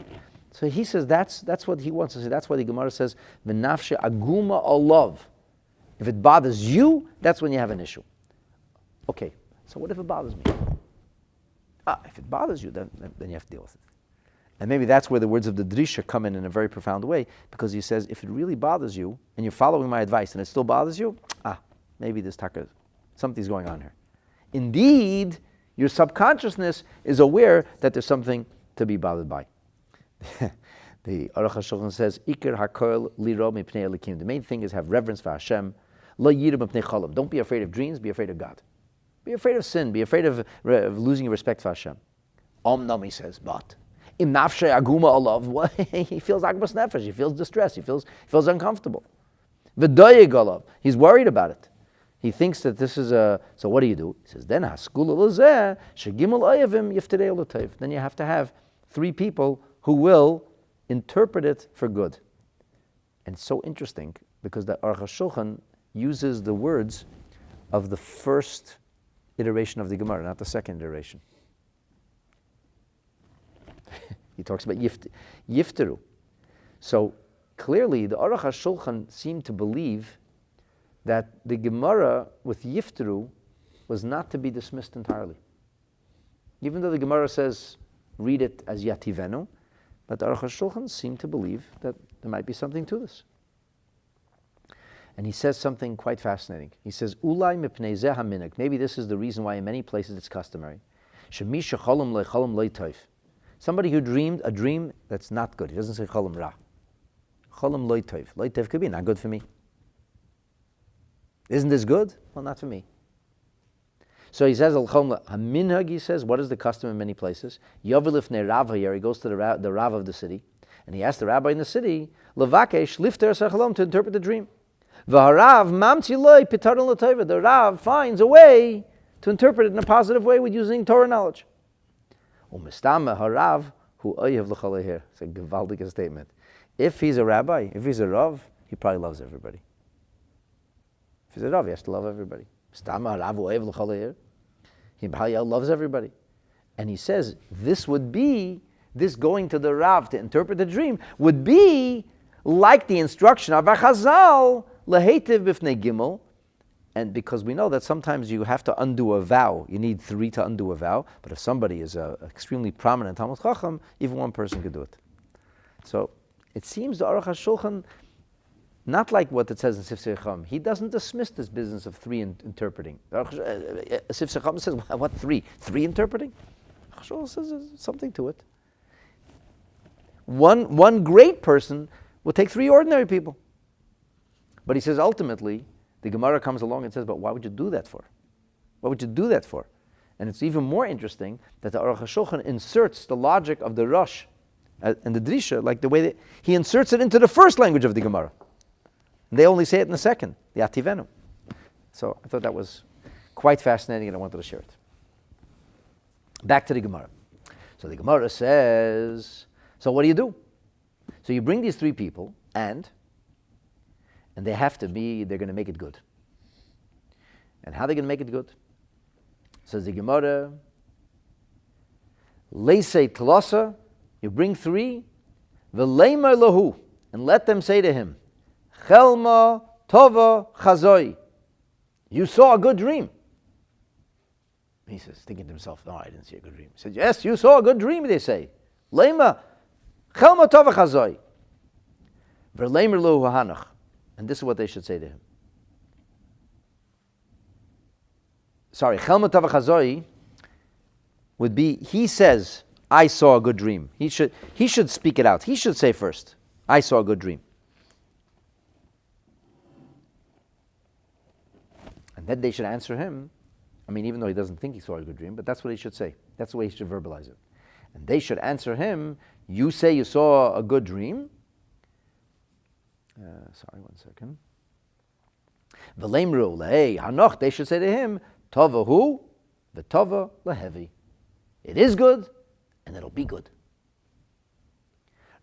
So he says that's what he wants to say. That's why the Gemara says, "V'nafshe aguma olav." If it bothers you, that's when you have an issue. Okay, so what if it bothers me? If it bothers you, then you have to deal with it. And maybe that's where the words of the Drisha come in a very profound way, because he says, if it really bothers you, and you're following my advice, and it still bothers you, maybe this taka Something's going on here. Indeed, your subconsciousness is aware that there's something to be bothered by. The Aruch HaShulchan says, Iker HaKol Liro Mipnei Elikim. The main thing is have reverence for Hashem. Lo Yiru Mipnei Cholam. Don't be afraid of dreams, be afraid of God. Be afraid of sin, be afraid of losing your respect for Hashem. Omnam, he says, but Im Nafshe Aguma Olav. He feels Agmas Nefesh, he feels distressed, he feels uncomfortable. V'doyeg Olav. He's worried about it. He thinks that this is a... So what do? He says, then Haskula Lozeh, Shegimel Oyavim Yifterei Olatev. Then you have to have 3 people who will interpret it for good. And it's so interesting because the Aruch HaShulchan uses the words of the first iteration of the Gemara, not the second iteration. He talks about Yifteru. So clearly the Aruch HaShulchan seemed to believe that the Gemara with Yifteru was not to be dismissed entirely. Even though the Gemara says, read it as Yativenu, but the Aruch HaShulchan seemed to believe that there might be something to this. And he says something quite fascinating. He says, Ulai mipnei zeh haminig. Maybe this is the reason why in many places it's customary. Shemi shecholam lecholam leitoif. Somebody who dreamed a dream that's not good. He doesn't say cholam ra. Cholam leitoif. Leitoif could be not good for me. Isn't this good? Well, not for me. So he says, Haminhag, he says, what is the custom in many places? Yovilifne Rav here, he goes to the Rav of the city, and he asks the rabbi in the city, Levakesh, lifter sachalom, to interpret the dream. V'harav mamtzi loy pitaron l'toiva. The Rav finds a way to interpret it in a positive way with using Torah knowledge. Umistama harav hu oyev l'chalaher. It's a gewaldige statement. If he's a rabbi, if he's a Rav, he probably loves everybody. If he's a Rav, he has to love everybody. Stama harav hu oyev l'chalaher. He probably loves everybody. And he says, this going to the Rav to interpret the dream would be like the instruction of Chazal, Lehetiv b'fnei Gimel, and because we know that sometimes you have to undo a vow, you need 3 to undo a vow, but if somebody is an extremely prominent Talmud Chacham, even one person could do it. So it seems the Aruch HaShulchan, not like what it says in Sifsei Chacham, he doesn't dismiss this business of 3 interpreting. Sifsei Chacham says, what 3? 3 interpreting? HaShulchan says there's something to it. One great person will take 3 ordinary people. But he says ultimately, the Gemara comes along and says, but why would you do that for? What would you do that for? And it's even more interesting that the Aruch HaShulchan inserts the logic of the Rosh and the Drisha, like the way that he inserts it into the first language of the Gemara. And they only say it in the second, the Ativenu. So I thought that was quite fascinating and I wanted to share it. Back to the Gemara. So the Gemara says, so what do? So you bring these 3 people and they have to be, they're going to make it good. And how are they going to make it good? Says the Gemara, Leisei Tlasa, you bring 3, V'leimar lahu, and let them say to him, Chelma Tova Chazoi, you saw a good dream. He says, thinking to himself, no, I didn't see a good dream. He said, yes, you saw a good dream, they say. Leima, Chelma Tova Chazoi, V'leimar lahu hanach. And this is what they should say to him. Sorry, Chelma Tova Chazoi would be, he says, I saw a good dream. He should speak it out. He should say first, I saw a good dream. And then they should answer him. I mean, even though he doesn't think he saw a good dream, but that's what he should say. That's the way he should verbalize it. And they should answer him, you say you saw a good dream. Sorry, one second. V'leimru lehei hanoch, they should say to him, Tova hu, v'tova lehevi. It is good, and it'll be good.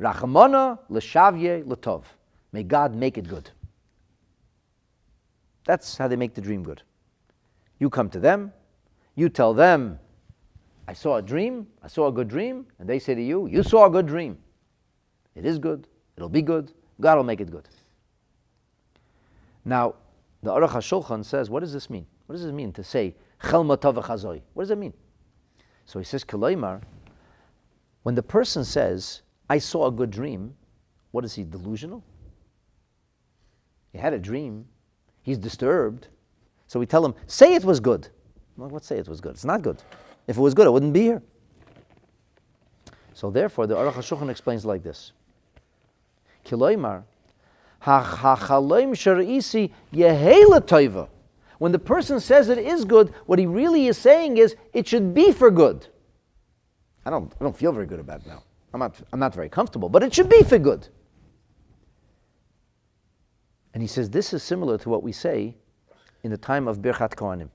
Rachamona l'shavye l'tov. May God make it good. That's how they make the dream good. You come to them, you tell them, I saw a dream, I saw a good dream, and they say to you, you saw a good dream. It is good, it'll be good, God will make it good. Now, the Aruch HaShulchan says, what does this mean? What does it mean to say, Chelma Tova Chazoi? What does it mean? So he says, Keleimar, when the person says, I saw a good dream, what is he, delusional? He had a dream, he's disturbed. So we tell him, say it was good. Well, what say it was good? It's not good. If it was good, I wouldn't be here. So therefore, the Aruch HaShulchan explains like this. Kiloymar, ha-chaloim shar'isi yehela toiva. When the person says it is good, what he really is saying is, it should be for good. I don't feel very good about it now. I'm not very comfortable, but it should be for good. And he says this is similar to what we say in the time of Birchat Kohanim.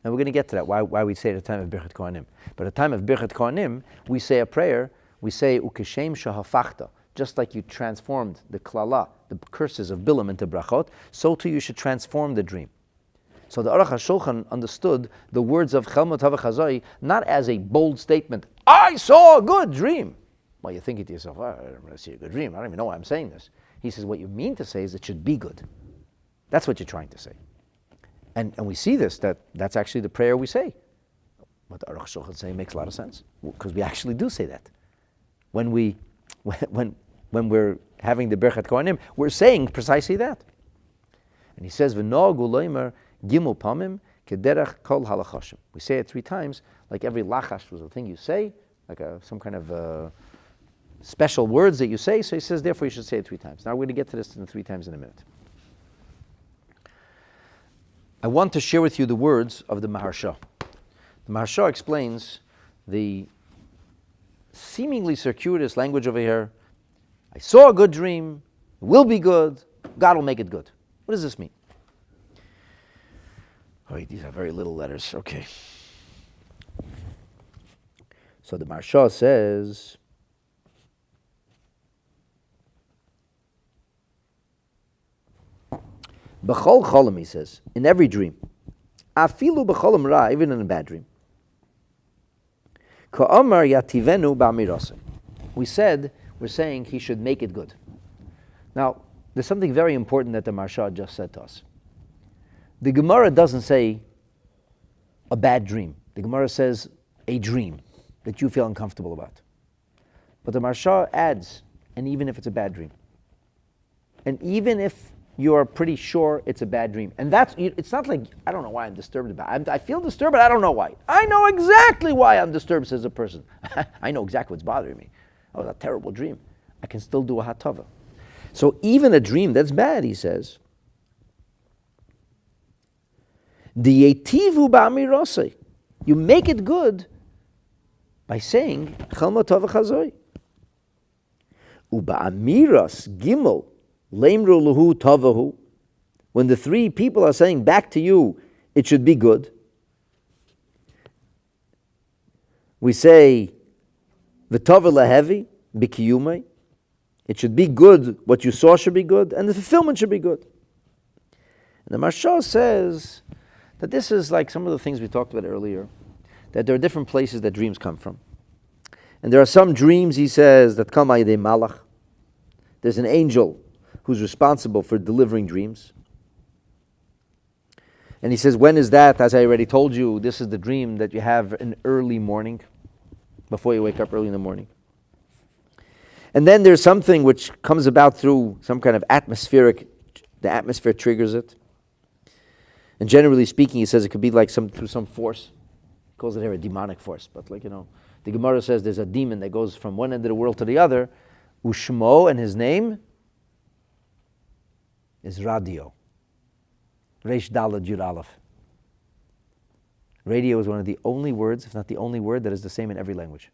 Now we're going to get to that, why we say at the time of Birchat Kohanim. But at the time of Birchat Kohanim, we say a prayer, we say Ukeshem shahafachta. Just like you transformed the klala, the curses of Bilam into brachot, so too you should transform the dream. So the Aruch HaShulchan understood the words of Chelmot HaVachazai not as a bold statement, I saw a good dream. Well, you're thinking to yourself, I don't really see a good dream. I don't even know why I'm saying this. He says, what you mean to say is it should be good. That's what you're trying to say. And we see this, that's actually the prayer we say. What the Aruch HaShulchan say makes a lot of sense, because we actually do say that. When we're having the Birchat Kohanim, we're saying precisely that. And he says, V'nogu loimer gimel pamim kederach kol halachashim. We say it 3 times, like every lachash was a thing you say, like some kind of special words that you say. So he says, therefore you should say it 3 times. Now we're going to get to this in 3 times in a minute. I want to share with you the words of the Maharsha. The Maharsha explains the seemingly circuitous language over here. I saw a good dream, it will be good, God will make it good. What does this mean? Oh, these are very little letters, okay. So the Maharsha says, B'chol cholam, he says, in every dream, afilu b'cholam ra, even in a bad dream. Ka'amar yativenu ba'miraseh. We're saying he should make it good. Now, there's something very important that the Maharsha just said to us. The Gemara doesn't say a bad dream. The Gemara says a dream that you feel uncomfortable about. But the Maharsha adds, and even if it's a bad dream, and even if you're pretty sure it's a bad dream, and it's not like, I don't know why I'm disturbed about it. I feel disturbed, but I don't know why. I know exactly why I'm disturbed, says a person. I know exactly what's bothering me. Oh, that terrible dream. I can still do a hatava. So even a dream that's bad, he says, Diyetivu ba'amirosei. You make it good by saying Chelma Tova Chazoi. Uba'amiras Gimel Leimru Luhu Tovahu. When the 3 people are saying back to you, it should be good. We say V'tova Lehevi B'kiyumei. It should be good. What you saw should be good, and the fulfillment should be good. And the Maharsha says that this is like some of the things we talked about earlier, that there are different places that dreams come from. And there are some dreams, he says, that come ayidei malach. There's an angel who's responsible for delivering dreams. And he says, when is that? As I already told you, this is the dream that you have in early morning, before you wake up early in the morning. And then there's something which comes about through some kind of the atmosphere triggers it. And generally speaking, he says it could be like through some force. He calls it here a demonic force. But the Gemara says there's a demon that goes from one end of the world to the other. Ushmo, and his name is radio. Reish Daled Yud Aleph. Radio is one of the only words, if not the only word, that is the same in every language.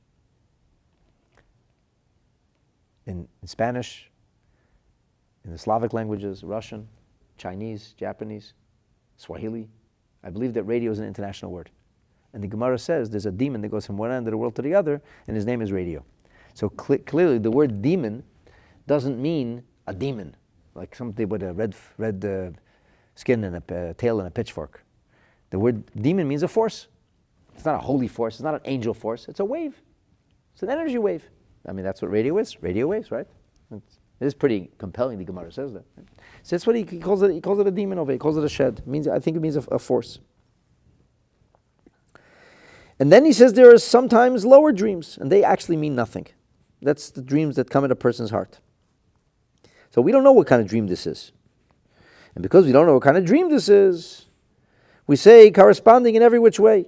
In Spanish, in the Slavic languages, Russian, Chinese, Japanese, Swahili. I believe that radio is an international word. And the Gemara says there's a demon that goes from one end of the world to the other, and his name is radio. So clearly the word demon doesn't mean a demon, like something with a red skin and a tail and a pitchfork. The word demon means a force. It's not a holy force. It's not an angel force. It's a wave. It's an energy wave. I mean, that's what radio is. Radio waves, right? It is pretty compelling. The Gemara says that. Right? So that's what he calls it. He calls it a demon over. He calls it a shed. I think it means a force. And then he says there are sometimes lower dreams, and they actually mean nothing. That's the dreams that come in a person's heart. So we don't know what kind of dream this is. And because we don't know what kind of dream this is, we say corresponding in every which way.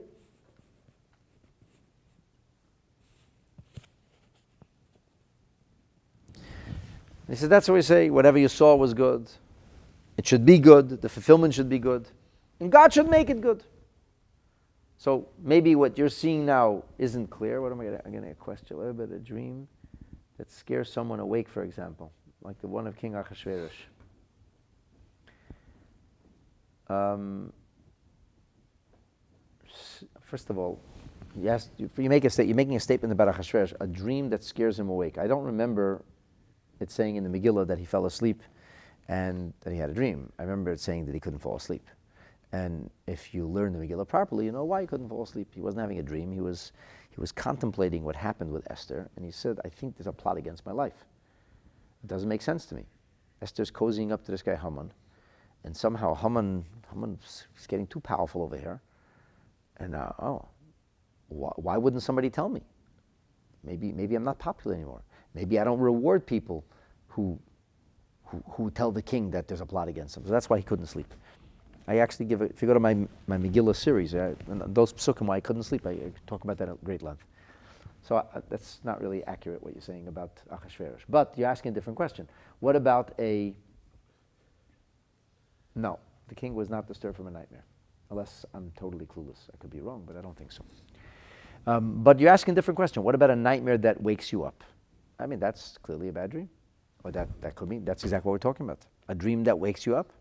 He said, that's what we say. Whatever you saw was good. It should be good. The fulfillment should be good. And God should make it good. So maybe what you're seeing now isn't clear. What am I going to? I'm going to question a little bit. A dream that scares someone awake, for example, like the one of King Achashverosh. First of all, yes, you're making a statement about Achashverosh, a dream that scares him awake. I don't remember it saying in the Megillah that he fell asleep and that he had a dream. I remember it saying that he couldn't fall asleep. And if you learn the Megillah properly, you know why he couldn't fall asleep. He wasn't having a dream. He was contemplating what happened with Esther, and he said, I think there's a plot against my life. It doesn't make sense to me. Esther's cozying up to this guy Haman, and somehow Haman's getting too powerful over here. And why wouldn't somebody tell me? Maybe I'm not popular anymore. Maybe I don't reward people who tell the king that there's a plot against him. So that's why he couldn't sleep. I actually give it, if you go to my Megillah series, those psukim why I couldn't sleep, I talk about that at great length. So that's not really accurate what you're saying about Achashverosh. But you're asking a different question. What about no, the king was not disturbed from a nightmare. Unless I'm totally clueless. I could be wrong, but I don't think so. But you're asking a different question. What about a nightmare that wakes you up? I mean, that's clearly a bad dream. Or that could mean, that's exactly what we're talking about. A dream that wakes you up,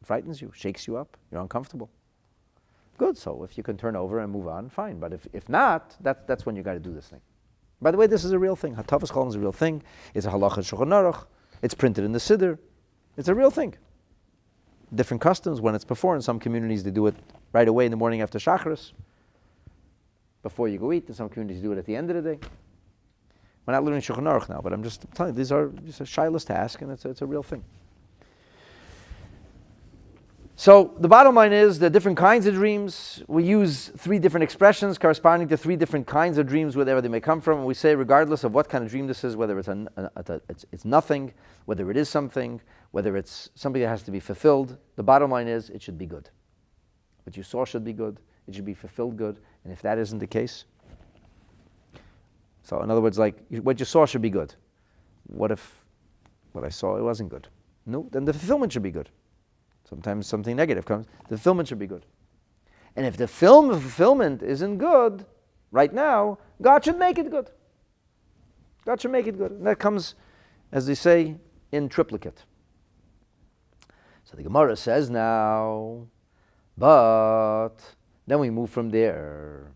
frightens you, shakes you up, you're uncomfortable. Good, so if you can turn over and move on, fine. But if not, that's when you got to do this thing. By the way, this is a real thing. Hatavas Cholim is a real thing. It's a halacha Shulchan Aruch. It's printed in the Siddur. It's a real thing. Different customs when it's before. In some communities, they do it right away in the morning after Shacharis, before you go eat. In some communities, do it at the end of the day. We're not learning Shulchan Aruch now, but I'm just telling you, these are just a shilas to ask, and it's a real thing. So the bottom line is there are different kinds of dreams. We use 3 different expressions corresponding to 3 different kinds of dreams, wherever they may come from. And we say, regardless of what kind of dream this is, whether it's nothing, whether it is something, whether it's something that has to be fulfilled, the bottom line is it should be good. What you saw should be good. It should be fulfilled good. And if that isn't the case, so in other words, like what you saw should be good. What if what I saw, it wasn't good? No, then the fulfillment should be good. Sometimes something negative comes, the fulfillment should be good. And if the fulfillment isn't good right now, God should make it good. God should make it good. And that comes, as they say, in triplicate. So the Gemara says now, but then we move from there.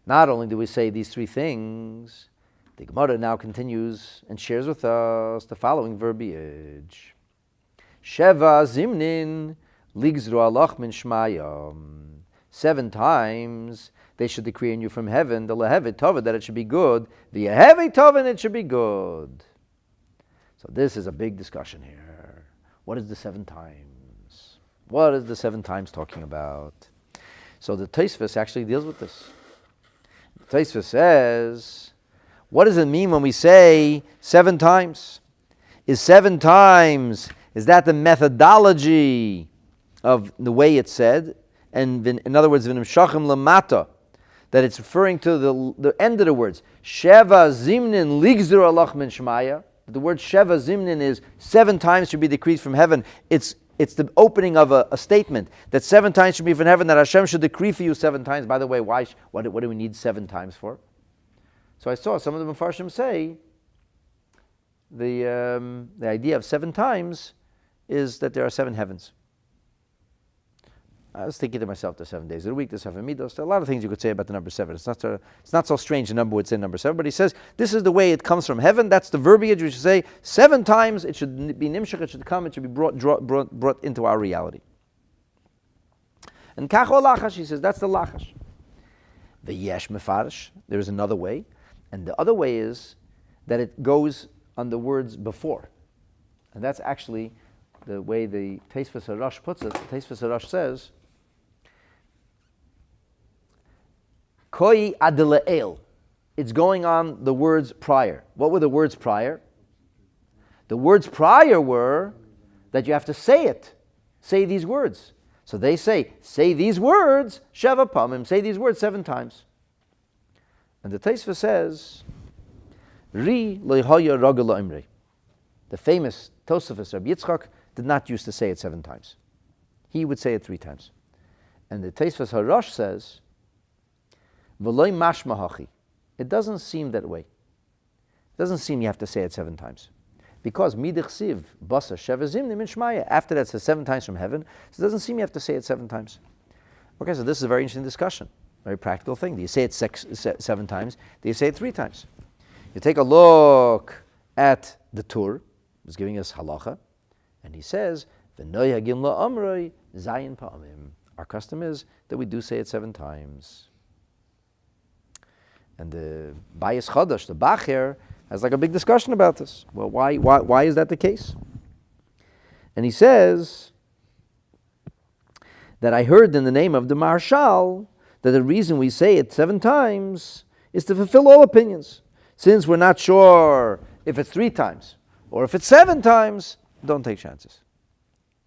Not only do we say these 3 things, the Gemara now continues and shares with us the following verbiage. Sheva zimnin ligzru alach min shmayam. 7 times they should decree on you from heaven, the lehevet tova, that it should be good, the yehevet tova, and it should be good. So this is a big discussion here. What is the 7 times? What is the 7 times talking about? So the Tosfos actually deals with this. The Tosfos says, what does it mean when we say 7 times? Is 7 times, is that the methodology of the way it's said? And in other words, v'nim shachim lamata, that it's referring to the end of the words. Sheva zimnin ligzur alach min shmaya. The word Sheva zimnin is 7 times should be decreed from heaven. It's the opening of a statement that 7 times should be from heaven, that Hashem should decree for you 7 times. By the way, what do we need 7 times for? So I saw some of the Mefarshim say the idea of 7 times is that there are 7 heavens. I was thinking to myself, there's 7 days of the week, there's 7 midos. There are a lot of things you could say about the number 7. It's not so strange the number would say number 7, but he says this is the way it comes from heaven. That's the verbiage we should say 7 times. It should be nimshach. It should come. It should be brought into our reality. And kacho lachash, he says that's the lachash. The yesh mefarish. There is another way, and the other way is that it goes on the words before, and that's actually the way the Tosfos HaRosh puts it. The Tosfos HaRosh says, Koi adele'el. It's going on the words prior. What were the words prior? The words prior were that you have to say it. Say these words. So they say these words, Sheva Pamim, say these words 7 times. And the Tosfos says, Ri Lehoya Ragala Imre. The famous Tosfos Rabbi Yitzchak did not used to say it 7 times. He would say it 3 times. And the Tosfos HaRosh says, V'loi mashma hachi. It doesn't seem that way. It doesn't seem you have to say it 7 times. Because midich siv basa sheva zimnim in Shmaya. After that, it says 7 times from heaven. So it doesn't seem you have to say it 7 times. Okay, so this is a very interesting discussion. Very practical thing. Do you say it 7 times? Do you say it 3 times? You take a look at the Tur. He's giving us halacha. And he says, V'noy hagim la'amroi zayin pa'amim. Our custom is that we do say it 7 times. And the Bayis Chadash, the Bacher, has like a big discussion about this. Well, why is that the case? And he says that I heard in the name of the Marshal that the reason we say it 7 times is to fulfill all opinions. Since we're not sure if it's 3 times or if it's 7 times, don't take chances.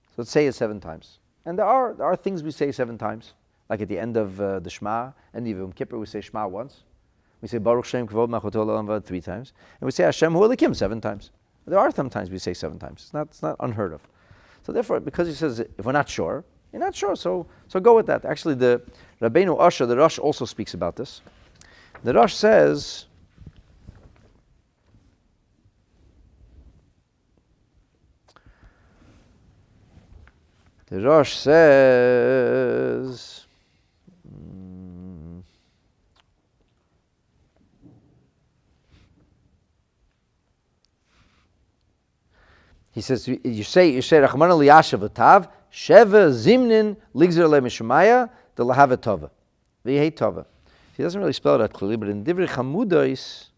So let's say it 7 times. And there are things we say 7 times, like at the end of the Shema, and even Yom Kippur we say Shema once. We say Baruch Shem Kavod Malchut Olam 3 times, and we say Hashem Hu Elikim 7 times. There are sometimes we say 7 times. It's not unheard of. So therefore, because he says if we're not sure, you're not sure. So go with that. Actually, the Rabbeinu Asher, the Rosh, also speaks about this. The Rosh says, he says, you say Rachmana liyashav v'tav sheva zimnin ligzer le'mishmaya the lahavet tova v'yehei tova. He doesn't really spell it out clearly, but in Divrei Chamudos,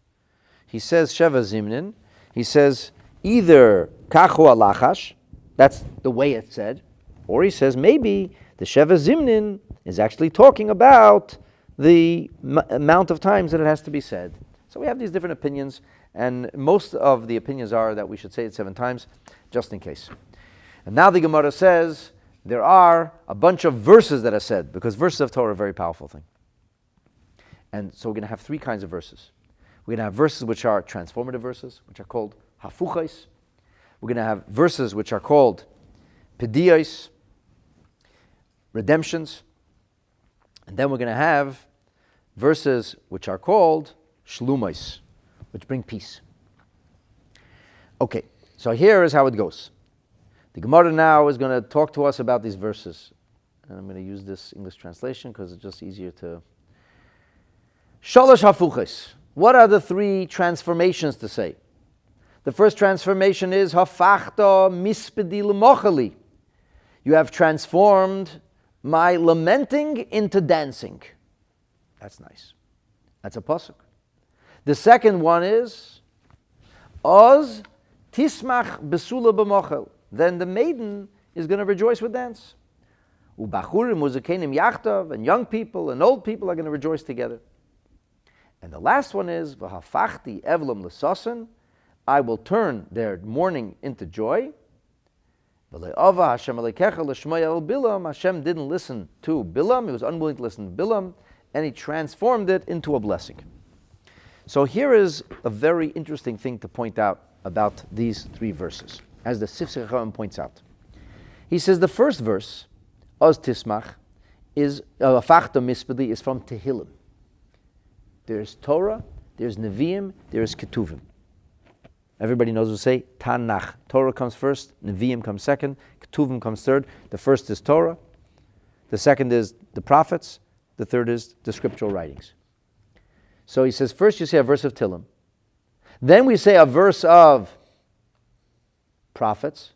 he says sheva zimnin. He says either kachu alachash, that's the way it's said, or he says maybe the sheva zimnin is actually talking about the amount of times that it has to be said. So we have these different opinions, and most of the opinions are that we should say it 7 times, just in case. And now the Gemara says there are a bunch of verses that are said, because verses of Torah are a very powerful thing. And so we're going to have 3 kinds of verses. We're going to have verses which are transformative verses, which are called hafuchos. We're going to have verses which are called pedios, redemptions. And then we're going to have verses which are called shlumos, which bring peace. Okay, so here is how it goes. The Gemara now is going to talk to us about these verses. And I'm going to use this English translation because it's just easier to... Shalosh hafuchos. What are the 3 transformations to say? The first transformation is hafachta mispedi l'mochali. You have transformed my lamenting into dancing. That's nice. That's a pasuk. The second one is oz tismach besula b'mochel. Then the maiden is going to rejoice with dance. Ubachurim uzakenim yachtav, and young people and old people are going to rejoice together. And the last one is v'hafachti evlam l'sasan. I will turn their mourning into joy. Hashem didn't listen to Bilam. He was unwilling to listen to Bilam, and he transformed it into a blessing. So here is a very interesting thing to point out about these 3 verses, as the Sifsei Chacham points out. He says the first verse, Oz Tismach, is Afachta Mispedi, is from Tehillim. There's Torah, there's Nevi'im, there's Ketuvim. Everybody knows what to say, Tanakh. Torah comes first, Nevi'im comes second, Ketuvim comes third. The first is Torah, the second is the prophets, the third is the scriptural writings. So he says, first you say a verse of Tehillim, then we say a verse of prophets,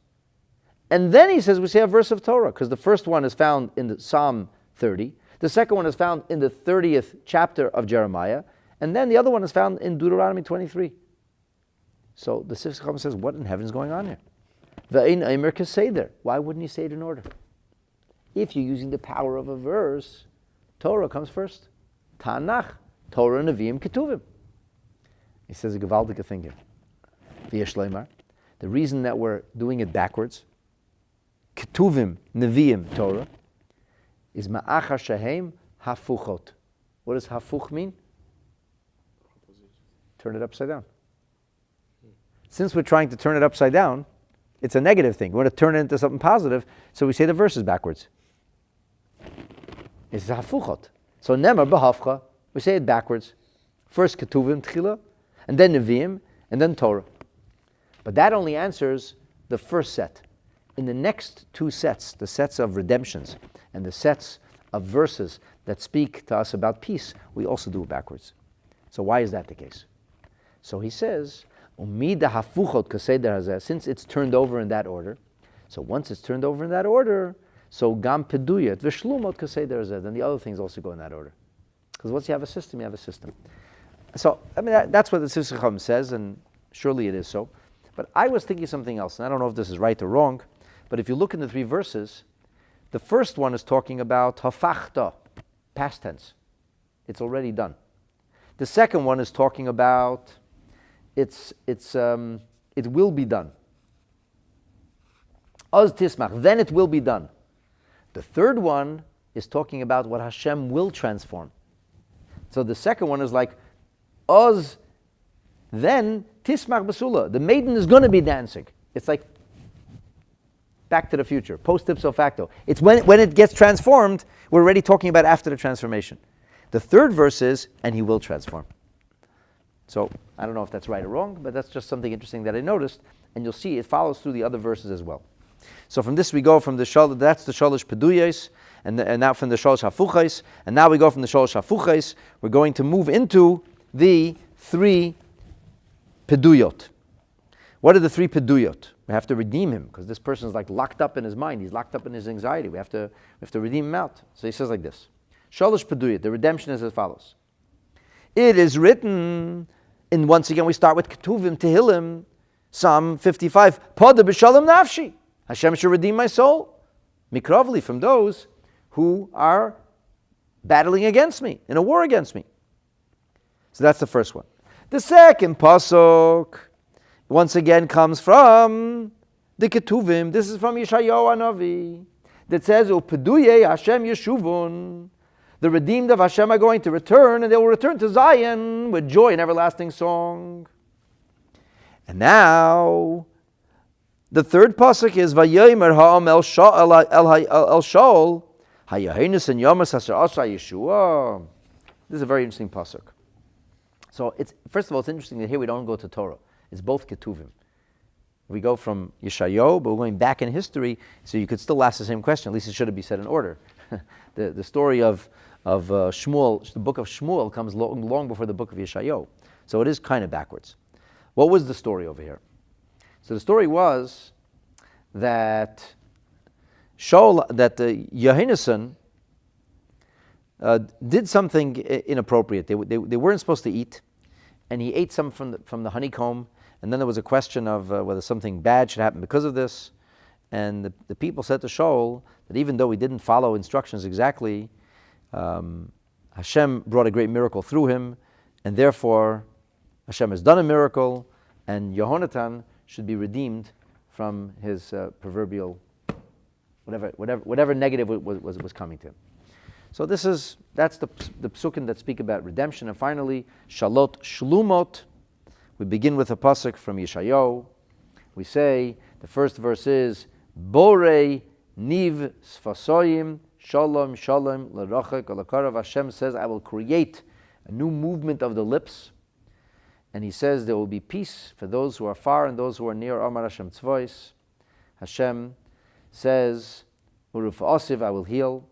and then he says we say a verse of Torah, because the first one is found in the Psalm 30, the second one is found in the 30th chapter of Jeremiah, and then the other one is found in Deuteronomy 23. So the Sifsei Chacham says, what in heaven is going on here? Ve'ein Eimer Keseder. Why wouldn't he say it in order? If you're using the power of a verse, Torah comes first. Tanakh, Torah, Nevi'im, Ketuvim. He says a gewaltige thing here. V'yesh leimar. The reason that we're doing it backwards Ketuvim, Neviim, Torah, is Ma'achar Shehem Hafuchot. What does Hafuch mean? Turn it upside down. Since we're trying to turn it upside down, it's a negative thing. We want to turn it into something positive, so we say the verses backwards. It's Hafuchot. So Nemar B'Hafcha, we say it backwards. First Ketuvim, Tchila, and then Neviim, and then Torah. But that only answers the first set. In the next two sets, the sets of redemptions and the sets of verses that speak to us about peace, we also do it backwards. So why is that the case? So he says, Umida hafuchot kaseder hazeh, since it's turned over in that order, so once it's turned over in that order, so gam peduyat v'shlumot kaseder hazeh, then the other things also go in that order. Because once you have a system, you have a system. So, I mean, that's what the Sifsei Chacham says, and surely it is so. But I was thinking something else, and I don't know if this is right or wrong, but if you look in the three verses, the first one is talking about hafachta, past tense. It's already done. The second one is talking about it will be done. Oz tismach, then it will be done. The third one is talking about what Hashem will transform. So the second one is like, Oz, then tismach basula. The maiden is going to be dancing. It's like Back to the Future, post ipso facto. It's when it gets transformed, we're already talking about after the transformation. The third verse is, and he will transform. So I don't know if that's right or wrong, but that's just something interesting that I noticed, and you'll see it follows through the other verses as well. So from this we go from the shalosh, that's the shalosh peduyos, and now from the shalosh hafuchos, and now we go from the shalosh hafuchos, we're going to move into the three peduyot. What are the three peduyot? We have to redeem him, because this person is like locked up in his mind. He's locked up in his anxiety. We have to redeem him out. So he says like this. Shalosh peduyot, the redemption is as follows. It is written, and once again we start with Ketuvim, Tehillim, Psalm 55, Pada b'shalom nafshi, Hashem shall redeem my soul, mikravli, from those who are battling against me, in a war against me. So that's the first one. The second pasuk, once again, comes from the Ketuvim. This is from Yeshayahu Hanavi, that says, Upeduye Hashem Yeshuvun. The redeemed of Hashem are going to return, and they will return to Zion with joy and everlasting song. And now, the third pasuk is Vayomer Ha'am El Shaul Hayahinus and Yomas Hasher Asha Yeshua. This is a very interesting pasuk. So first of all, it's interesting that here we don't go to Torah. It's both Ketuvim. We go from Yeshayahu, but we're going back in history, so you could still ask the same question. At least it should be said in order. The story of Shmuel, the book of Shmuel, comes long before the book of Yeshayahu. So it is kind of backwards. What was the story over here? So the story was that Yohanan did something inappropriate. They weren't supposed to eat, and he ate some from the honeycomb, and then there was a question of whether something bad should happen because of this. And the people said to Shaul that even though he didn't follow instructions exactly, Hashem brought a great miracle through him, and therefore Hashem has done a miracle, and Yehonatan should be redeemed from his proverbial whatever negative was coming to him. So that's the psukim that speak about redemption. And finally, Shalot Shlumot. We begin with a pasuk from Yeshayahu. We say the first verse is Borei Niv Sfasoyim Shalom Shalom L'Rachek L'Karav. Hashem says, I will create a new movement of the lips. And he says there will be peace for those who are far and those who are near. Amar Hashem Tzvois. Hashem says, Uruf Osiv, I will heal.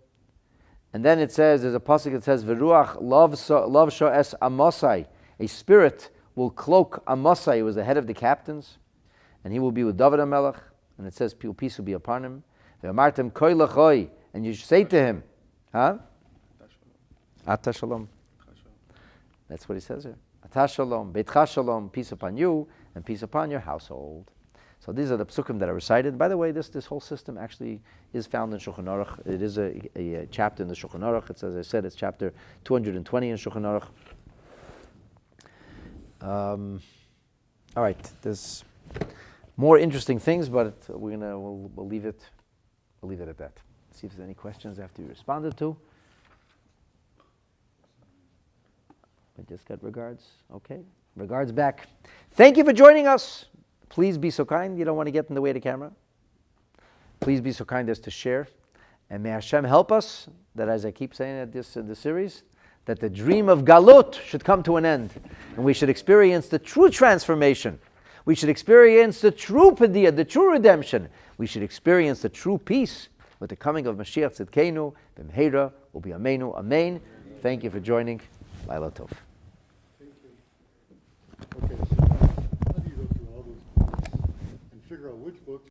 And then it says, there's a pasuk that says, V'ruach love sha'es Amosai. A spirit will cloak Amosai, who was the head of the captains, and he will be with David HaMelech. And it says, peace will be upon him. V'amartem koi lachoi. And you say to him, Ata Shalom. That's what he says here. Ata Shalom, Beitcha Shalom, peace upon you, and peace upon your household. So these are the psukim that are recited. By the way, this whole system actually is found in Shulchan Aruch. It is a chapter in the Shulchan Aruch. It's, as I said, it's chapter 220 in Shulchan Aruch. All right, there's more interesting things, but we'll leave it I'll leave it at that. See if there's any questions after you responded to. I just got regards. Okay. Regards back. Thank you for joining us. Please be so kind. You don't want to get in the way of the camera. Please be so kind as to share. And may Hashem help us that, as I keep saying at this in the series, that the dream of Galut should come to an end. And we should experience the true transformation. We should experience the true Padiyah, the true redemption. We should experience the true peace with the coming of Mashiach Tzidkenu, B'mheira, Ubi Amenu, Amen. Thank you for joining. Laila Tov. Thank you. Okay, so how do you go through all those books and figure out which books